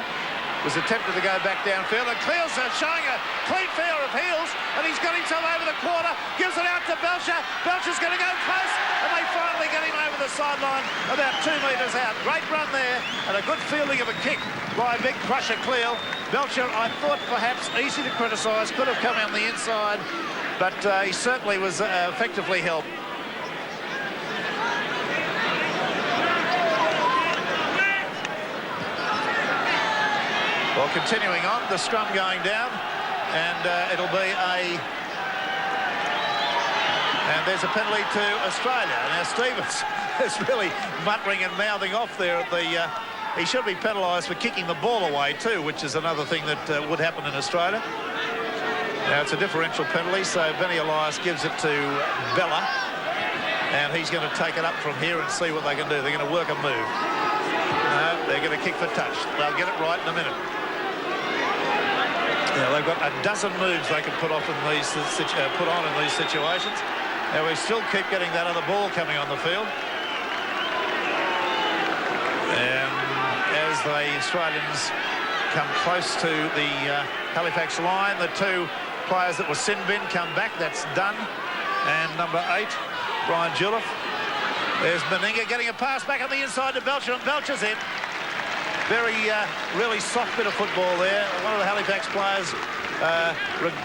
Was attempted to go back downfield, and Cleal's showing a clean fair of heels, and he's got himself over the quarter, gives it out to Belcher. Belcher's going to go close, and they finally get him over the sideline about 2 metres out. Great run there, and a good fielding of a kick by big Crusher Cleal. Belcher, I thought perhaps easy to criticise, could have come on the inside, but he certainly was effectively helped. Well, continuing on, the scrum going down, and it'll be and there's a penalty to Australia. Now Stevens is really muttering and mouthing off there at the... he should be penalised for kicking the ball away too, which is another thing that would happen in Australia. Now it's a differential penalty, so Benny Elias gives it to Bella, and he's going to take it up from here and see what they can do. They're going to work a move. No, they're going to kick for touch. They'll get it right in a minute. Now they've got a dozen moves they can put on in these situations. Now we still keep getting that other ball coming on the field. And as the Australians come close to the Halifax line, the two players that were sin bin come back. That's done. And number 8, Brian Juliff. There's Meninga getting a pass back on the inside to Belcher, and Belcher's in. Very, really soft bit of football there. One of the Halifax players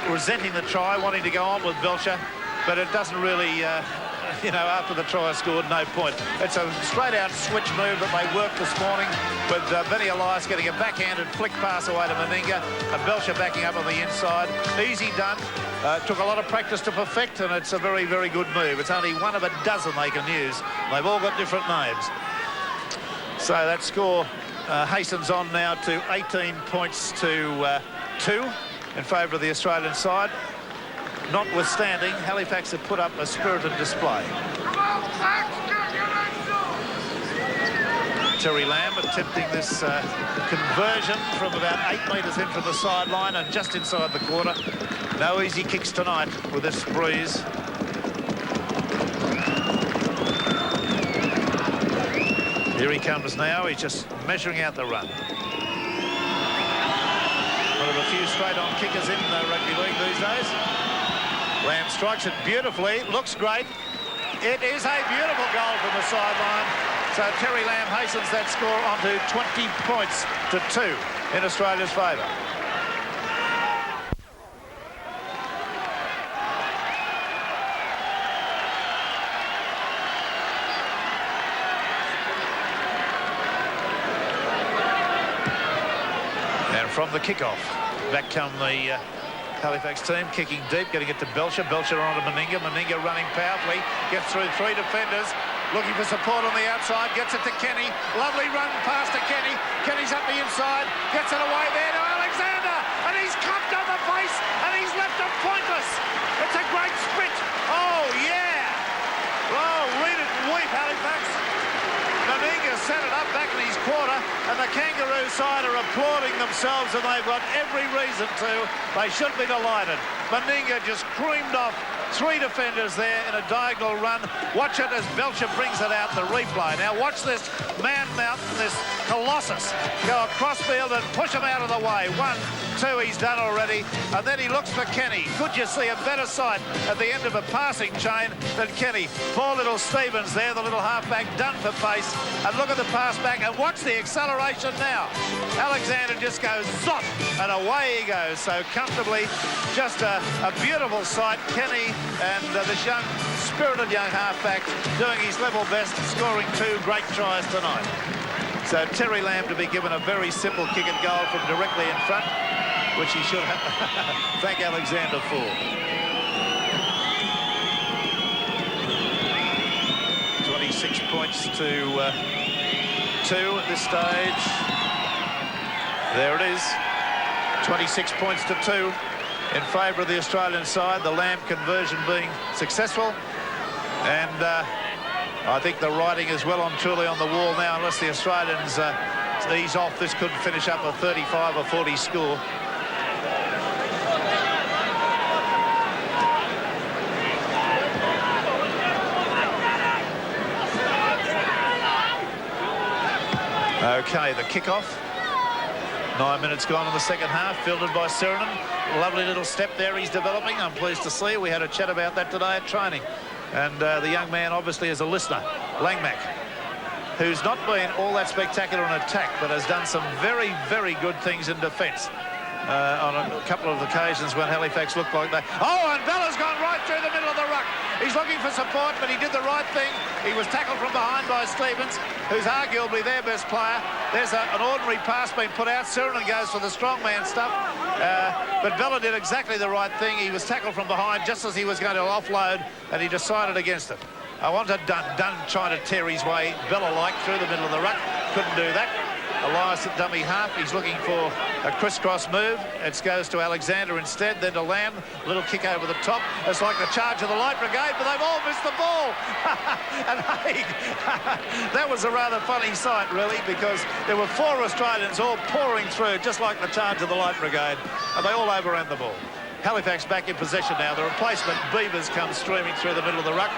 resenting the try, wanting to go on with Belcher, but it doesn't really, you know, after the try scored, no point. It's a straight-out switch move that they worked this morning with Benny Elias getting a backhanded flick pass away to Meninga and Belcher backing up on the inside. Easy done. Took a lot of practice to perfect, and it's a very, very good move. It's only one of a dozen they can use. They've all got different names. So that score hastens on now to 18 points to 2 in favour of the Australian side. Notwithstanding, Halifax have put up a spirited display. Terry Lamb attempting this conversion from about 8 metres in from the sideline and just inside the quarter. No easy kicks tonight with this breeze. Here he comes now. He's just measuring out the run. One of a few straight-on kickers in rugby league these days. Lamb strikes it beautifully. Looks great. It is a beautiful goal from the sideline. So Terry Lamb hastens that score onto 20 points to 2 in Australia's favour. from the kickoff. Back come the Halifax team, kicking deep, getting it to Belcher. Belcher on to Meninga. Meninga running powerfully, gets through 3 defenders, looking for support on the outside, gets it to Kenny. Lovely run past to Kenny. Kenny's up the inside, gets it away there to Alexander, and he's copped on the face, and he's left him pointless. It's a great sprint. Oh, yeah. Oh, read it and weep, Halifax. Meninga set it up back in his quarter, and the Kangaroo side are applauding themselves, and they've got every reason to. They should be delighted. Meninga just creamed off 3 defenders there in a diagonal run. Watch it as Belcher brings it out in the replay. Now watch this man mountain, this Colossus, go across field and push him out of the way. 1, 2, he's done already. And then he looks for Kenny. Could you see a better sight at the end of a passing chain than Kenny? Poor little Stevens there, the little halfback, done for pace. And look at the pass back, and watch the acceleration now. Alexander just goes zop, and away he goes. So comfortably, just a beautiful sight. Kenny and this young, spirited young halfback doing his level best, scoring 2 great tries tonight. So Terry Lamb to be given a very simple kick and goal from directly in front, which he should have thank Alexander for. 26 points to 2 at this stage. There it is. 26 points to 2 in favour of the Australian side. The Lamb conversion being successful. And I think the writing is well and truly on the wall now. Unless the Australians ease off, this could finish up a 35 or 40 score. Okay, the kickoff. 9 minutes gone in the second half, fielded by Sirenen. Lovely little step there he's developing, I'm pleased to see. We had a chat about that today at training. And the young man obviously is a listener, Langmack, who's not been all that spectacular in attack, but has done some very, very good things in defence. On a couple of occasions when Halifax looked like that. Oh, and Bella's gone right through the middle of the ruck. He's looking for support, but he did the right thing. He was tackled from behind by Stevens, who's arguably their best player. There's an ordinary pass being put out. Sirenen goes for the strongman stuff. But Bella did exactly the right thing. He was tackled from behind just as he was going to offload, and he decided against it. I wanted Dunn trying to tear his way, Bella-like, through the middle of the ruck. Couldn't do that. Elias at dummy half. He's looking for a crisscross move. It goes to Alexander instead, then to Lamb. Little kick over the top. It's like the charge of the Light Brigade, but they've all missed the ball. And Haig, that was a rather funny sight, really, because there were 4 Australians all pouring through, just like the charge of the Light Brigade, and they all overran the ball. Halifax back in possession now. The replacement, Beavers, comes streaming through the middle of the ruck.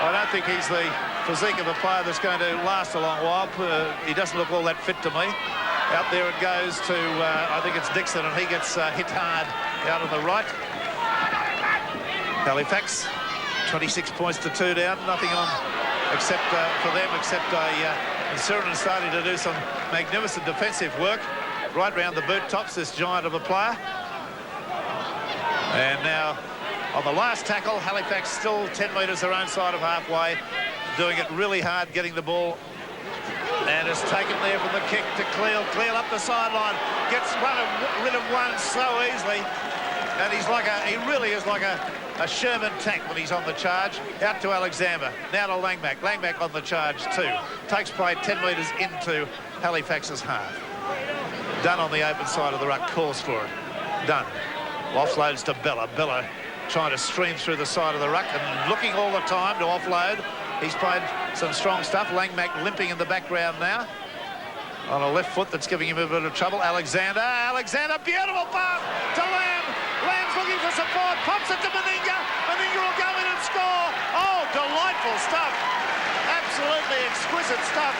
I don't think he's the physique of a player that's going to last a long while. He doesn't look all that fit to me. Out there it goes to, I think it's Dixon, and he gets hit hard out on the right. Halifax, 26 points to 2 down. Nothing on except for them, except Sirenen starting to do some magnificent defensive work right round the boot tops, this giant of a player. And now on the last tackle, Halifax still 10 metres their own side of halfway, doing it really hard, getting the ball. And it's taken there from the kick to Cleal. Cleal up the sideline, gets rid of one so easily. And he really is like a Sherman tank when he's on the charge. Out to Alexander, now to Langmack. Langmack on the charge too. Takes play 10 metres into Halifax's half. Dunn on the open side of the ruck, calls for it. Dunn offloads to Bella. Bella trying to stream through the side of the ruck and looking all the time to offload. He's played some strong stuff. Langmack limping in the background now on a left foot that's giving him a bit of trouble. Alexander, beautiful pass to Lamb. Lamb's looking for support, pops it to Meninga. Meninga will go in and score. Oh, delightful stuff. Absolutely exquisite stuff.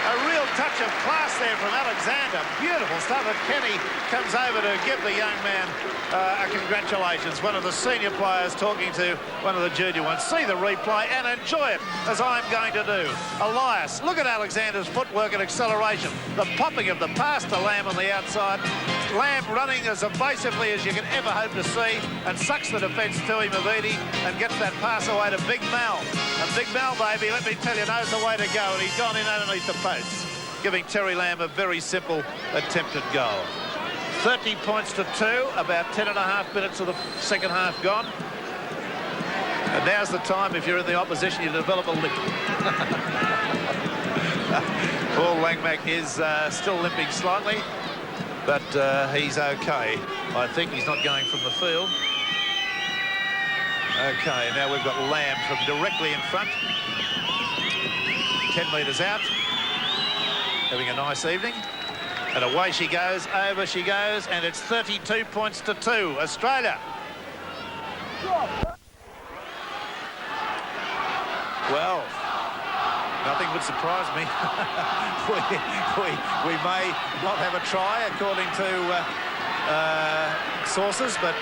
A real touch of class there from Alexander. Beautiful stuff. And Kenny comes over to give the young man a congratulations. One of the senior players talking to one of the junior ones. See the replay and enjoy it, as I'm going to do. Elias, look at Alexander's footwork and acceleration. The popping of the pass to Lamb on the outside. Lamb running as evasively as you can ever hope to see, and sucks the defence to him, Avidi, and gets that pass away to Big Mal. And Big Mal, baby, let me tell you, knows the way to go, and he's gone in underneath the posts, giving Terry Lamb a very simple attempted goal. 30 points to 2, about 10.5 minutes of the second half gone. And now's the time, if you're in the opposition, you develop a limp. Paul Langmack is still limping slightly, but he's okay. I think he's not going from the field. Okay, now we've got Lamb from directly in front. 10 metres out. Having a nice evening. And away she goes, over she goes, and it's 32 points to 2, Australia. Well, nothing would surprise me. we may not have a try, according to sources, but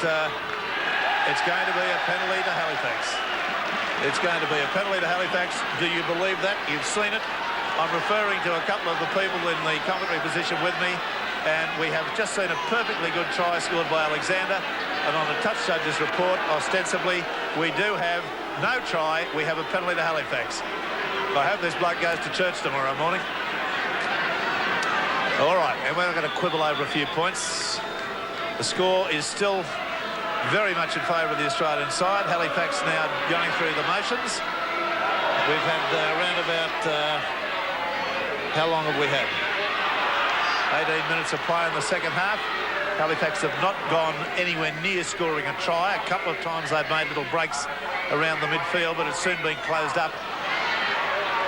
it's going to be a penalty to Halifax. It's going to be a penalty to Halifax. Do you believe that? You've seen it. I'm referring to a couple of the people in the commentary position with me, and we have just seen a perfectly good try scored by Alexander, and on the touch judge's report, ostensibly, we do have no try. We have a penalty to Halifax. I hope this bloke goes to church tomorrow morning. All right, and we're going to quibble over a few points. The score is still very much in favour of the Australian side. Halifax now going through the motions. We've had around about... how long have we had? 18 minutes of play in the second half. Halifax have not gone anywhere near scoring a try. A couple of times they've made little breaks around the midfield, but it's soon been closed up.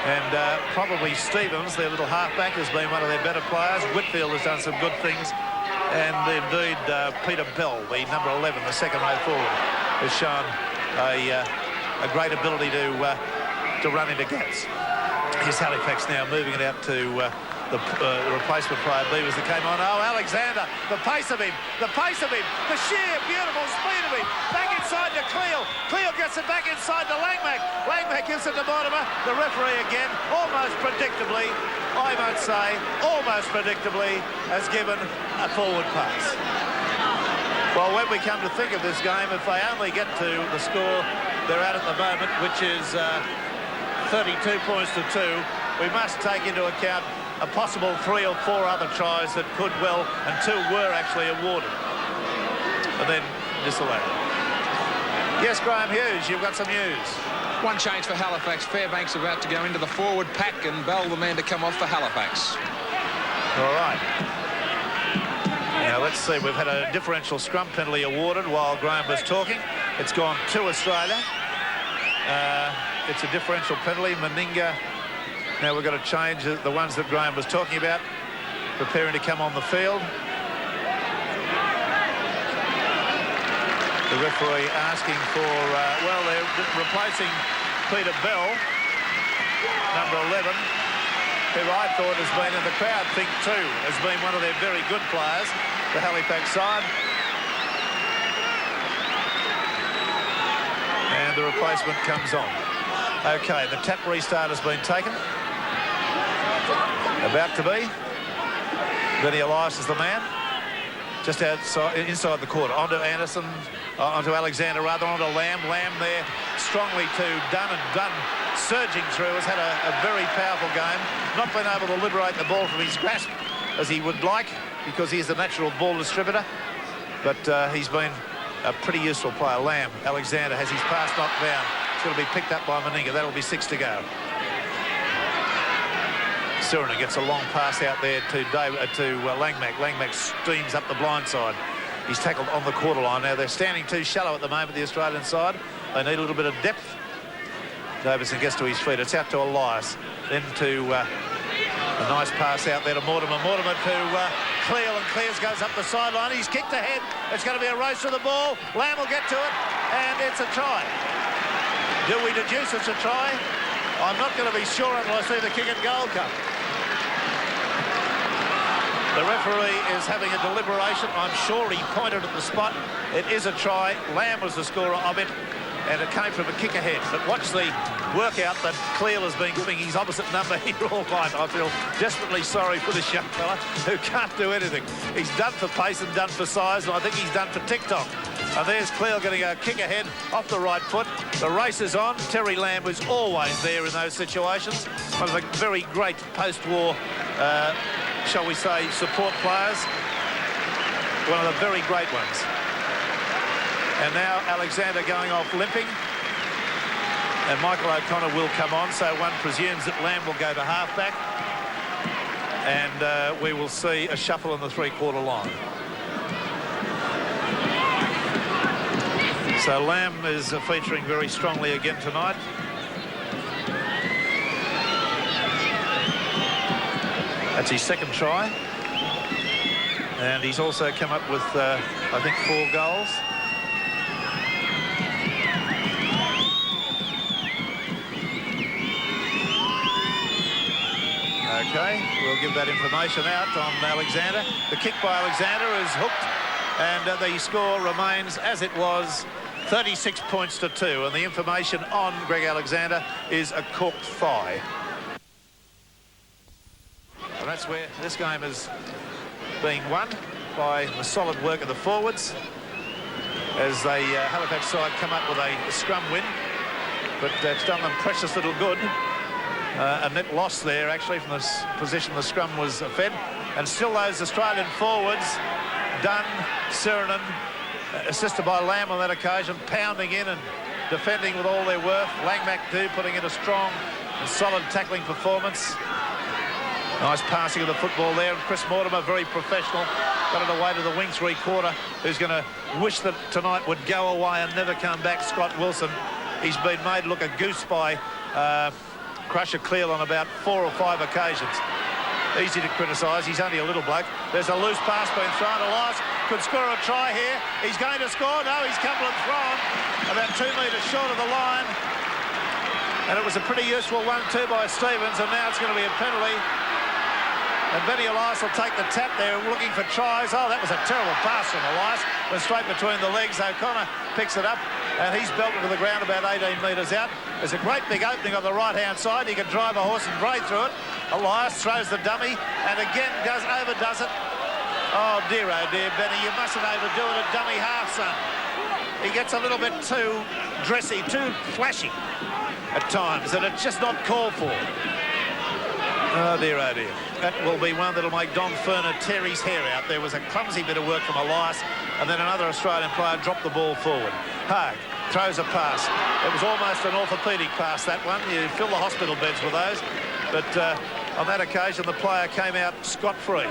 And probably Stevens, their little halfback, has been one of their better players. Whitfield has done some good things. And indeed, Peter Bell, the number 11, the second row forward, has shown a great ability to run into gaps. Here's Halifax now moving it out to the replacement player, Beavers, that came on. Oh, Alexander, the pace of him, the sheer beautiful speed of him. Back inside to Cleo. Cleo gets it back inside to Langmack. Langmack gives it to Mortimer. The referee again, almost predictably, I might say, almost predictably, has given a forward pass. Well, when we come to think of this game, if they only get to the score they're at the moment, which is 32 points to 2, we must take into account a possible 3 or 4 other tries that could well, and 2 were actually awarded, and then disallowed. Yes, Graham Hughes, you've got some news. One change for Halifax. Fairbank's about to go into the forward pack, and Bell, the man to come off for Halifax. All right. Now, let's see. We've had a differential scrum penalty awarded while Graham was talking. It's gone to Australia. It's a differential penalty. Meninga. Now we've got to change the ones that Graham was talking about, preparing to come on the field. The referee asking for, well, they're replacing Peter Bell, number 11, who I thought has been in the crowd, think too, has been one of their very good players, the Halifax side. And the replacement comes on. Okay, the tap restart has been taken. About to be. Benny Elias is the man. Just outside, inside the quarter. Onto Anderson, onto Alexander, rather, onto Lamb. Lamb there strongly to Dunn, and Dunn surging through. Has had a very powerful game. Not been able to liberate the ball from his grasp as he would like, because he's the natural ball distributor. But he's been a pretty useful player. Lamb, Alexander has his pass knocked down. It's going to be picked up by Meninga. That'll be 6 to go. Sirena gets a long pass out there to Langmack. Langmack steams up the blind side. He's tackled on the quarter line. Now they're standing too shallow at the moment, the Australian side. They need a little bit of depth. Davidson gets to his feet. It's out to Elias. Then to a nice pass out there to Mortimer. Mortimer to Cleo, and Clears goes up the sideline. He's kicked ahead. It's going to be a race to the ball. Lamb will get to it, and it's a try. Do we deduce it's a try? I'm not going to be sure until I see the kick and goal come. The referee is having a deliberation. I'm sure he pointed at the spot. It is a try. Lamb was the scorer of it, and it came from a kick ahead. But watch the workout that Cleo has been giving his opposite number here all night. I feel desperately sorry for this young fella who can't do anything. He's done for pace and done for size, and I think he's done for TikTok. And there's Cleo getting a kick ahead off the right foot. The race is on. Terry Lamb was always there in those situations. One of the very great post-war, shall we say, support players. one of the very great ones. And now Alexander going off limping. And Michael O'Connor will come on, so one presumes that Lamb will go to halfback. And we will see a shuffle in the three-quarter line. So Lamb is featuring very strongly again tonight. That's his second try. And he's also come up with, I think, 4 goals. Okay, we'll give that information out on Alexander. The kick by Alexander is hooked, and the score remains as it was, 36 points to 2. And the information on Greg Alexander is a corked thigh. And that's where this game is being won by the solid work of the forwards as the Halifax side come up with a scrum win. But it's done them precious little good. A net loss there, actually, from the position the scrum was fed. And still those Australian forwards, Dunn, Sirenen, assisted by Lamb on that occasion, pounding in and defending with all their worth. Langmack too, putting in a strong and solid tackling performance. Nice passing of the football there. And Chris Mortimer, very professional, got it away to the wing three-quarter, who's going to wish that tonight would go away and never come back, Scott Wilson. He's been made look a goose by Crusher Cleal on about 4 or 5 occasions. Easy to criticise. He's only a little bloke. There's a loose pass being thrown. Elias could score a try here. He's going to score. No, he's come and thrown about 2 metres short of the line. And it was a pretty useful 1-2 by Stevens, and now it's going to be a penalty. And Benny Elias will take the tap there, looking for tries. Oh, that was a terrible pass from Elias. Went straight between the legs. O'Connor picks it up, and he's belted to the ground about 18 metres out. There's a great big opening on the right-hand side. He can drive a horse and bray through it. Elias throws the dummy, and again overdoes it. Oh dear, Benny, you mustn't overdo it at dummy half, son. He gets a little bit too dressy, too flashy at times, and it's just not called for. Oh dear. That will be one that'll make Don Ferner tear his hair out. There was a clumsy bit of work from Elias, and then another Australian player dropped the ball forward. Haag throws a pass. It was almost an orthopaedic pass, that one. You fill the hospital beds with those. But on that occasion, the player came out scot-free.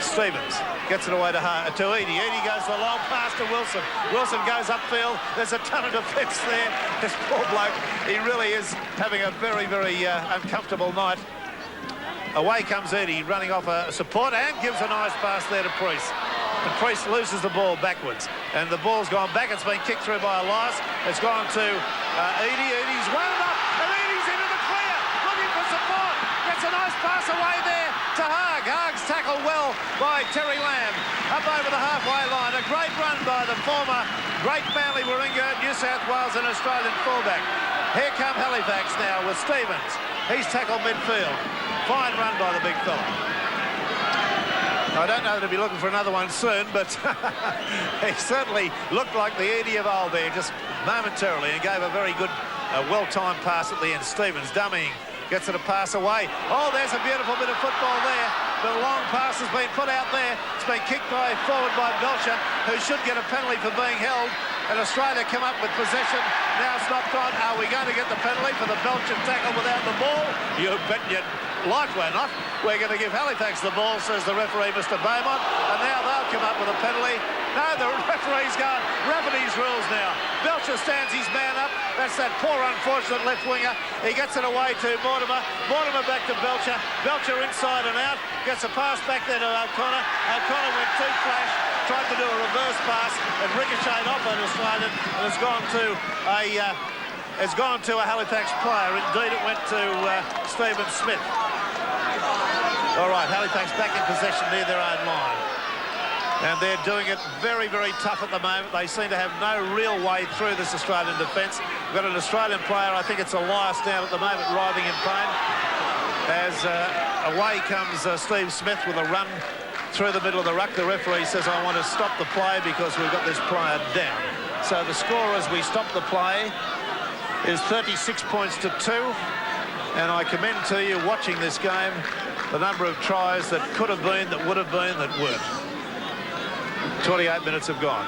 Stevens gets it away to Edie. Edie goes the long pass to Wilson. Wilson goes upfield. There's a ton of defence there. This poor bloke, he really is having a very, very uncomfortable night. Away comes Edie, running off a support, and gives a nice pass there to Priest. And Priest loses the ball backwards. And the ball's gone back. It's been kicked through by Elias. It's gone to Edie. Edie's wound up, and Edie's into the clear, looking for support. Gets a nice pass away there to Haag. Haag's tackled well by Terry Lamb. Up over the halfway line. A great run by the former great Manly Warringah, New South Wales and Australian fullback. Here come Halifax now with Stevens. He's tackled midfield. Fine run by the big fella. I don't know that he'll be looking for another one soon, but he certainly looked like the Edie of old there, just momentarily, and gave a very good, well-timed pass at the end. Stevens dummying, gets it a pass away. Oh, there's a beautiful bit of football there. The long pass has been put out there. It's been kicked forward by Belcher, who should get a penalty for being held. And Australia come up with possession. Now it's knocked on. Are we going to get the penalty for the Belcher tackle without the ball? You bet you'd like we're not. We're going to give Halifax the ball, says the referee, Mr. Beaumont. And now they'll come up with a penalty. No, the referee's gone. Rabbini's rules now. Belcher stands his man up. That's that poor, unfortunate left winger. He gets it away to Mortimer. Mortimer back to Belcher. Belcher inside and out. Gets a pass back there to O'Connor. O'Connor went too flash. Tried to do a reverse pass and ricocheted off an Australian, and it's gone to a Halifax player. Indeed, it went to Stephen Smith. All right, Halifax back in possession near their own line. And they're doing it very, very tough at the moment. They seem to have no real way through this Australian defence. We've got an Australian player, I think it's Elias down at the moment, writhing in pain. As away comes Steve Smith with a run through the middle of the ruck. The referee says, I want to stop the play because we've got this player down. So the score as we stop the play is 36 points to 2. And I commend to you, watching this game, the number of tries that could have been, that would have been, that weren't. 28 minutes have gone.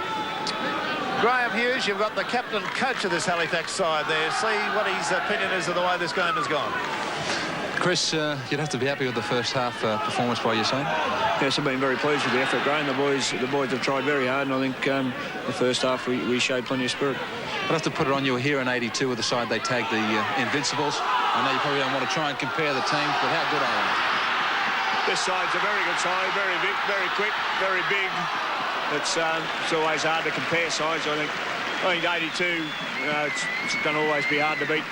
Graham Hughes, you've got the captain coach of this Halifax side there. See what his opinion is of the way this game has gone. Chris, you'd have to be happy with the first half performance by your side. Yes, I've been very pleased with the effort, Graham. The boys have tried very hard, and I think the first half we showed plenty of spirit. I'd have to put it on you here in 82 with the side they tagged the Invincibles. I know you probably don't want to try and compare the teams, but how good are they? This side's a very good side, very big, very quick, very big. It's always hard to compare sides, I think. 82, it's going to always be hard to beat,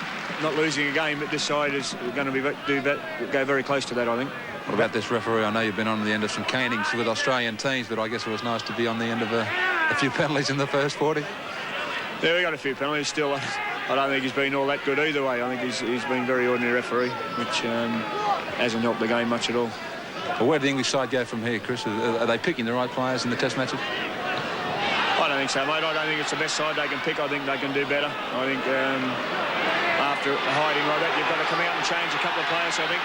not losing a game, but this side is going to go very close to that, I think. What about this referee? I know you've been on the end of some canings with Australian teams, but I guess it was nice to be on the end of a few penalties in the first 40. Yeah, we got a few penalties still. I don't think he's been all that good either way. I think he's been very ordinary referee, which hasn't helped the game much at all. Well, where did the English side go from here, Chris? Are they picking the right players in the test matches? I don't think so, mate. I don't think it's the best side they can pick. I think they can do better. I think after hiding like that, you've got to come out and change a couple of players, I think.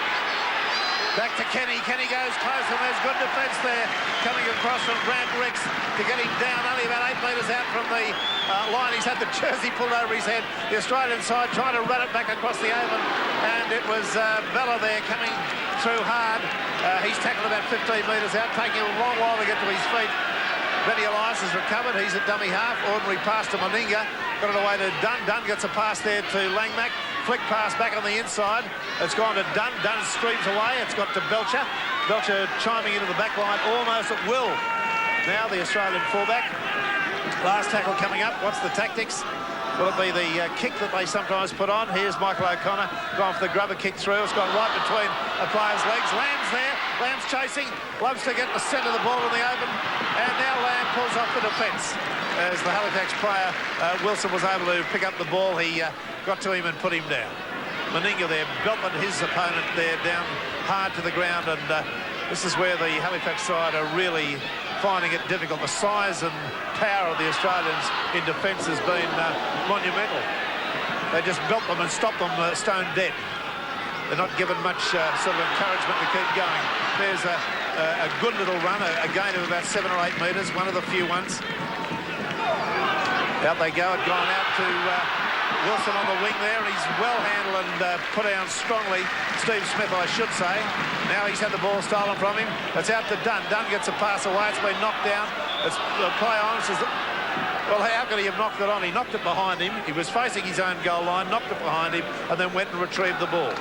Back to Kenny. Kenny goes close, and there's good defence there. Coming across from Grant Ricks to get him down only about 8 metres out from the line. He's had the jersey pulled over his head. The Australian side trying to run it back across the open, and it was Bella there coming through hard. He's tackled about 15 metres out, taking a long while to get to his feet. Benny Elias has recovered. He's at dummy half. Ordinary pass to Meninga. Got it away to Dunn. Dunn gets a pass there to Langmack. Flick pass back on the inside. It's gone to Dunn. Dunn streams away. It's got to Belcher. Belcher chiming into the back line almost at will. Now the Australian fullback. Last tackle coming up. What's the tactics? Will it be the kick that they sometimes put on? Here's Michael O'Connor. Gone for the grubber kick through. It's gone right between a player's legs. Lamb's there. Lamb's chasing. Loves to get the centre of the ball in the open. And now Lamb pulls off the defence. As the Halifax player, Wilson, was able to pick up the ball. He got to him and put him down. Meninga there belted his opponent there down hard to the ground. And this is where the Halifax side are really finding it difficult. The size and power of the Australians in defence has been monumental. They just belt them and stop them stone dead. They're not given much sort of encouragement to keep going. There's a good little run, a gain of about 7 or 8 metres, one of the few ones. Out they go. It gone out to Wilson on the wing there. He's well handled and put down strongly. Steve Smith, I should say. Now he's had the ball stolen from him. It's out to Dunn. Dunn gets a pass away. It's been knocked down. It's the play on. Well, how could he have knocked it on? He knocked it behind him. He was facing his own goal line, knocked it behind him, and then went and retrieved the ball.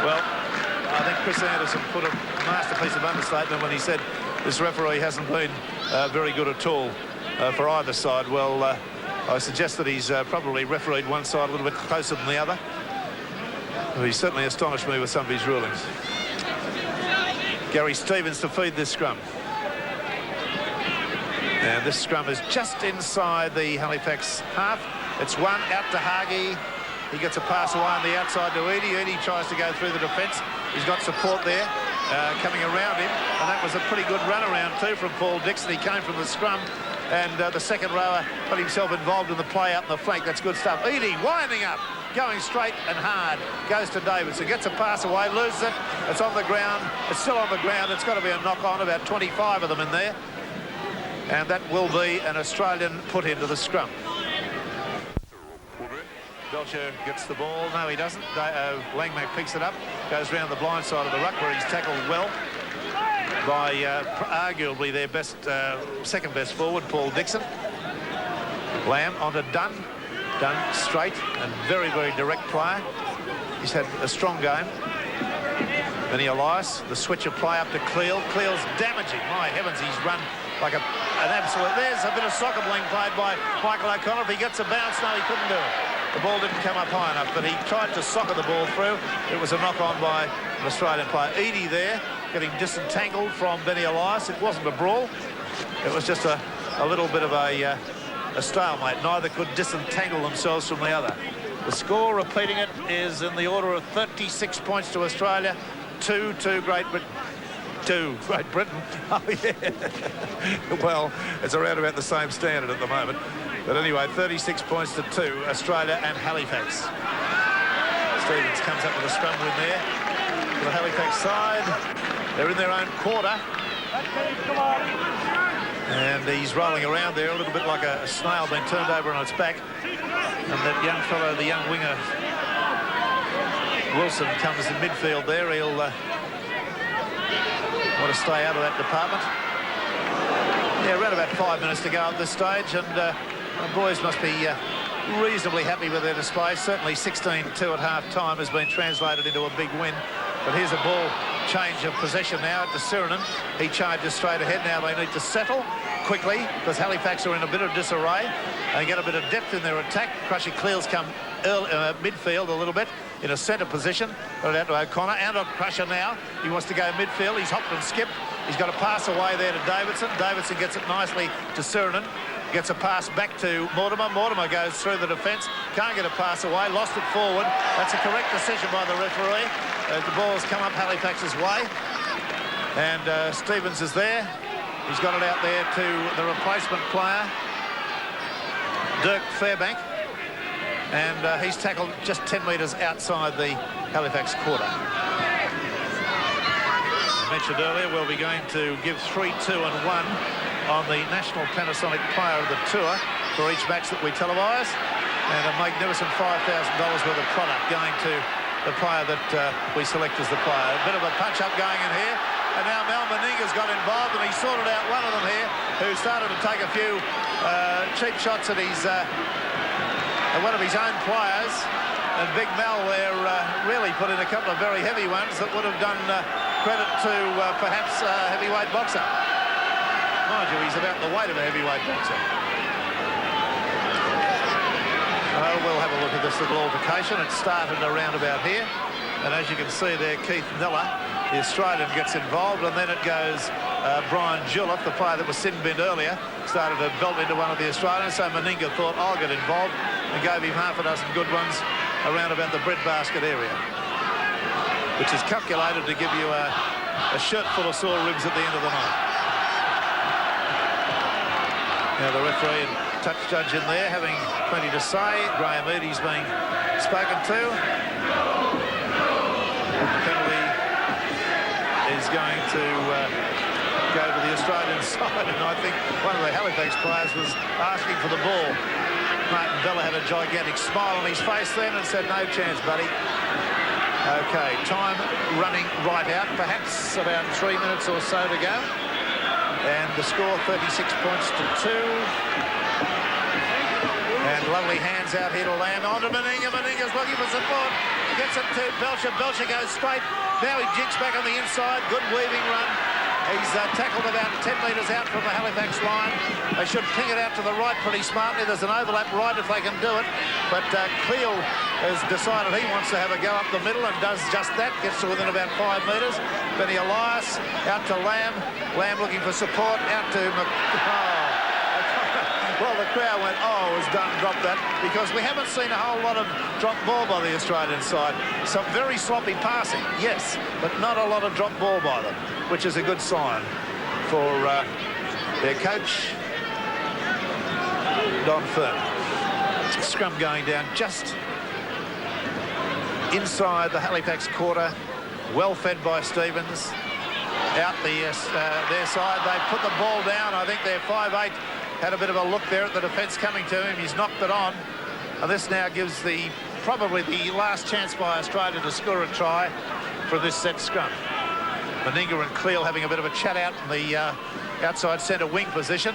Well, I think Chris Anderson put a masterpiece of understatement when he said this referee hasn't been very good at all for either side. Well, I suggest that he's probably refereed one side a little bit closer than the other. He certainly astonished me with some of his rulings. Gary Stevens to feed this scrum. And this scrum is just inside the Halifax half. It's one out to Hagi. He gets a pass away on the outside to Eadie. Eadie tries to go through the defence. He's got support there coming around him. And that was a pretty good run around too from Paul Dixon. He came from the scrum. And the second rower got himself involved in the play up in the flank. That's good stuff. Eadie winding up, going straight and hard. Goes to Davidson, gets a pass away, loses it. It's on the ground. It's still on the ground. It's got to be a knock-on, about 25 of them in there. And that will be an Australian put into the scrum. Belcher gets the ball. No, he doesn't. Langmack picks it up, goes round the blind side of the ruck where he's tackled well by arguably their best, second best forward, Paul Dixon. Lamb onto Dunn. Dunn straight and very, very direct player. He's had a strong game. Benny Elias, the switch of play up to Cleal. Cleal's damaging. My heavens, he's run like an absolute... There's a bit of soccer being played by Michael O'Connor. If he gets a bounce, no, he couldn't do it. The ball didn't come up high enough, but he tried to soccer the ball through. It was a knock-on by an Australian player. Eadie there, getting disentangled from Benny Elias. It wasn't a brawl. It was just a little bit of a stalemate. Neither could disentangle themselves from the other. The score, repeating it, is in the order of 36 points to Australia, 2 to Great Britain. Oh, yeah. Well, it's around about the same standard at the moment. But anyway, 36 points to 2, Australia and Halifax. Stevens comes up with a scrum win there for the Halifax side. They're in their own quarter. And he's rolling around there a little bit like a snail being turned over on its back. And that young fellow, the young winger, Wilson, comes in midfield there. He'll want to stay out of that department. Yeah, around about 5 minutes to go at this stage, and the boys must be reasonably happy with their display. Certainly 16-2 at half-time has been translated into a big win. But here's a ball change of possession now to Sirinen. He charges straight ahead. Now they need to settle quickly because Halifax are in a bit of disarray and get a bit of depth in their attack. Crushy Cleals come early, midfield a little bit in a centre position. Got it out to O'Connor and on Crusher now. He wants to go midfield. He's hopped and skipped. He's got a pass away there to Davidson. Davidson gets it nicely to Sirinen. Gets a pass back to Mortimer. Mortimer goes through the defence. Can't get a pass away. Lost it forward. That's a correct decision by the referee. The ball's come up Halifax's way. And Stevens is there. He's got it out there to the replacement player, Dirk Fairbank. And he's tackled just 10 metres outside the Halifax quarter. As mentioned earlier, we'll be going to give 3, 2 and 1 on the National Panasonic Player of the Tour for each match that we televise, and a magnificent $5,000 worth of product going to the player that we select as the player. A bit of a punch-up going in here, and now Mal Meninga's got involved, and he sorted out one of them here, who started to take a few cheap shots at one of his own players, and Big Mal there really put in a couple of very heavy ones that would have done credit to perhaps a heavyweight boxer. Mind you, he's about the weight of a heavyweight boxer. We'll have a look at this little altercation. It started around about here. And as you can see there, Keith Miller, the Australian, gets involved. And then it goes Brian Julep, the player that was sin-binned earlier, started to belt into one of the Australians. So Meninga thought, I'll get involved, and gave him half a dozen good ones around about the breadbasket area, which is calculated to give you a shirt full of sore ribs at the end of the night. Now the referee and touch judge in there having plenty to say. Graham Eadie's being spoken to. The penalty is going to go to the Australian side, and I think one of the Halifax players was asking for the ball. Martin Bella had a gigantic smile on his face then and said, no chance, buddy. Okay, time running right out, perhaps about 3 minutes or so to go. And the score 36 points to 2. And lovely hands out here to Lamb. On to Meninga. Meninga's looking for support. Gets it to Belcher. Belcher goes straight. Now he jigs back on the inside. Good weaving run. He's tackled about 10 metres out from the Halifax line. They should ping it out to the right pretty smartly. There's an overlap right if they can do it. But Cleo has decided he wants to have a go up the middle and does just that. Gets to within about 5 metres. Benny Elias out to Lamb. Lamb looking for support. Out to well, the crowd went, oh, it was done, drop that, because we haven't seen a whole lot of drop ball by the Australian side. Some very sloppy passing, yes, but not a lot of drop ball by them, which is a good sign for their coach, Don Fern. Scrum going down just inside the Halifax quarter, well fed by Stevens. Out their side, they put the ball down. I think they're 5'8". Had a bit of a look there at the defence coming to him. He's knocked it on. And this now gives probably the last chance by Australia to score a try for this set scrum. Meninga and Cleal having a bit of a chat out in the outside centre wing position.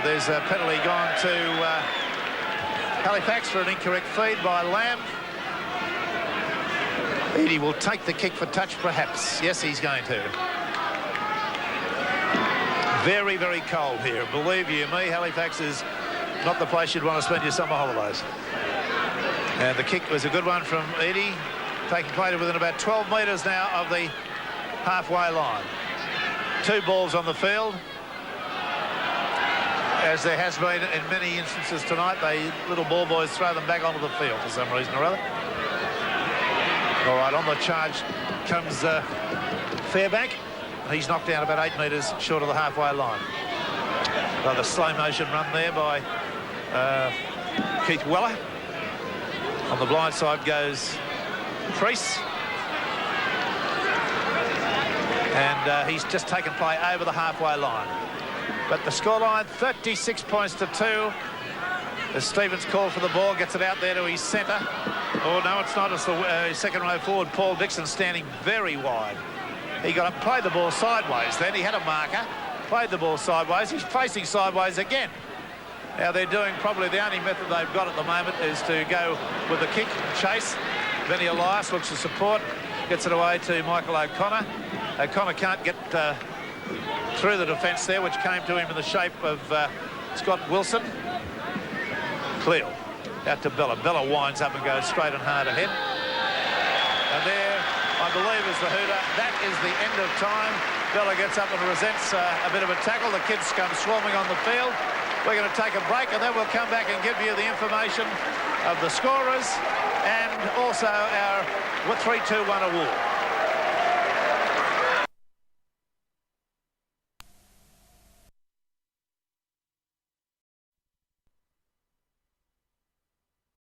There's a penalty gone to Halifax for an incorrect feed by Lamb. Eadie will take the kick for touch, perhaps. Yes, he's going to. Very, very cold here. Believe you me, Halifax is not the place you'd want to spend your summer holidays. And the kick was a good one from Eadie, taking play to within about 12 metres now of the halfway line. 2 balls on the field. As there has been in many instances tonight, they little ball boys throw them back onto the field for some reason or other. All right, on the charge comes Fairbank. He's knocked down about 8 metres short of the halfway line. Another slow motion run there by Keith Weller. On the blind side goes Priest. And he's just taken play over the halfway line. But the scoreline, 36 points to 2. As Stevens called for the ball, gets it out there to his centre. Oh, no, it's not. It's the second row forward, Paul Dixon, standing very wide. He played the ball sideways then. He had a marker, played the ball sideways. He's facing sideways again. Now, they're doing probably the only method they've got at the moment is to go with the kick, chase. Benny Elias looks to support, gets it away to Michael O'Connor. O'Connor can't get through the defence there, which came to him in the shape of Scott Wilson. Cleal out to Bella. Bella winds up and goes straight and hard ahead. And there, I believe, is the hooter. That is the end of time. Bella gets up and resents a bit of a tackle. The kids come swarming on the field. We're going to take a break, and then we'll come back and give you the information of the scorers and also our 3-2-1 award.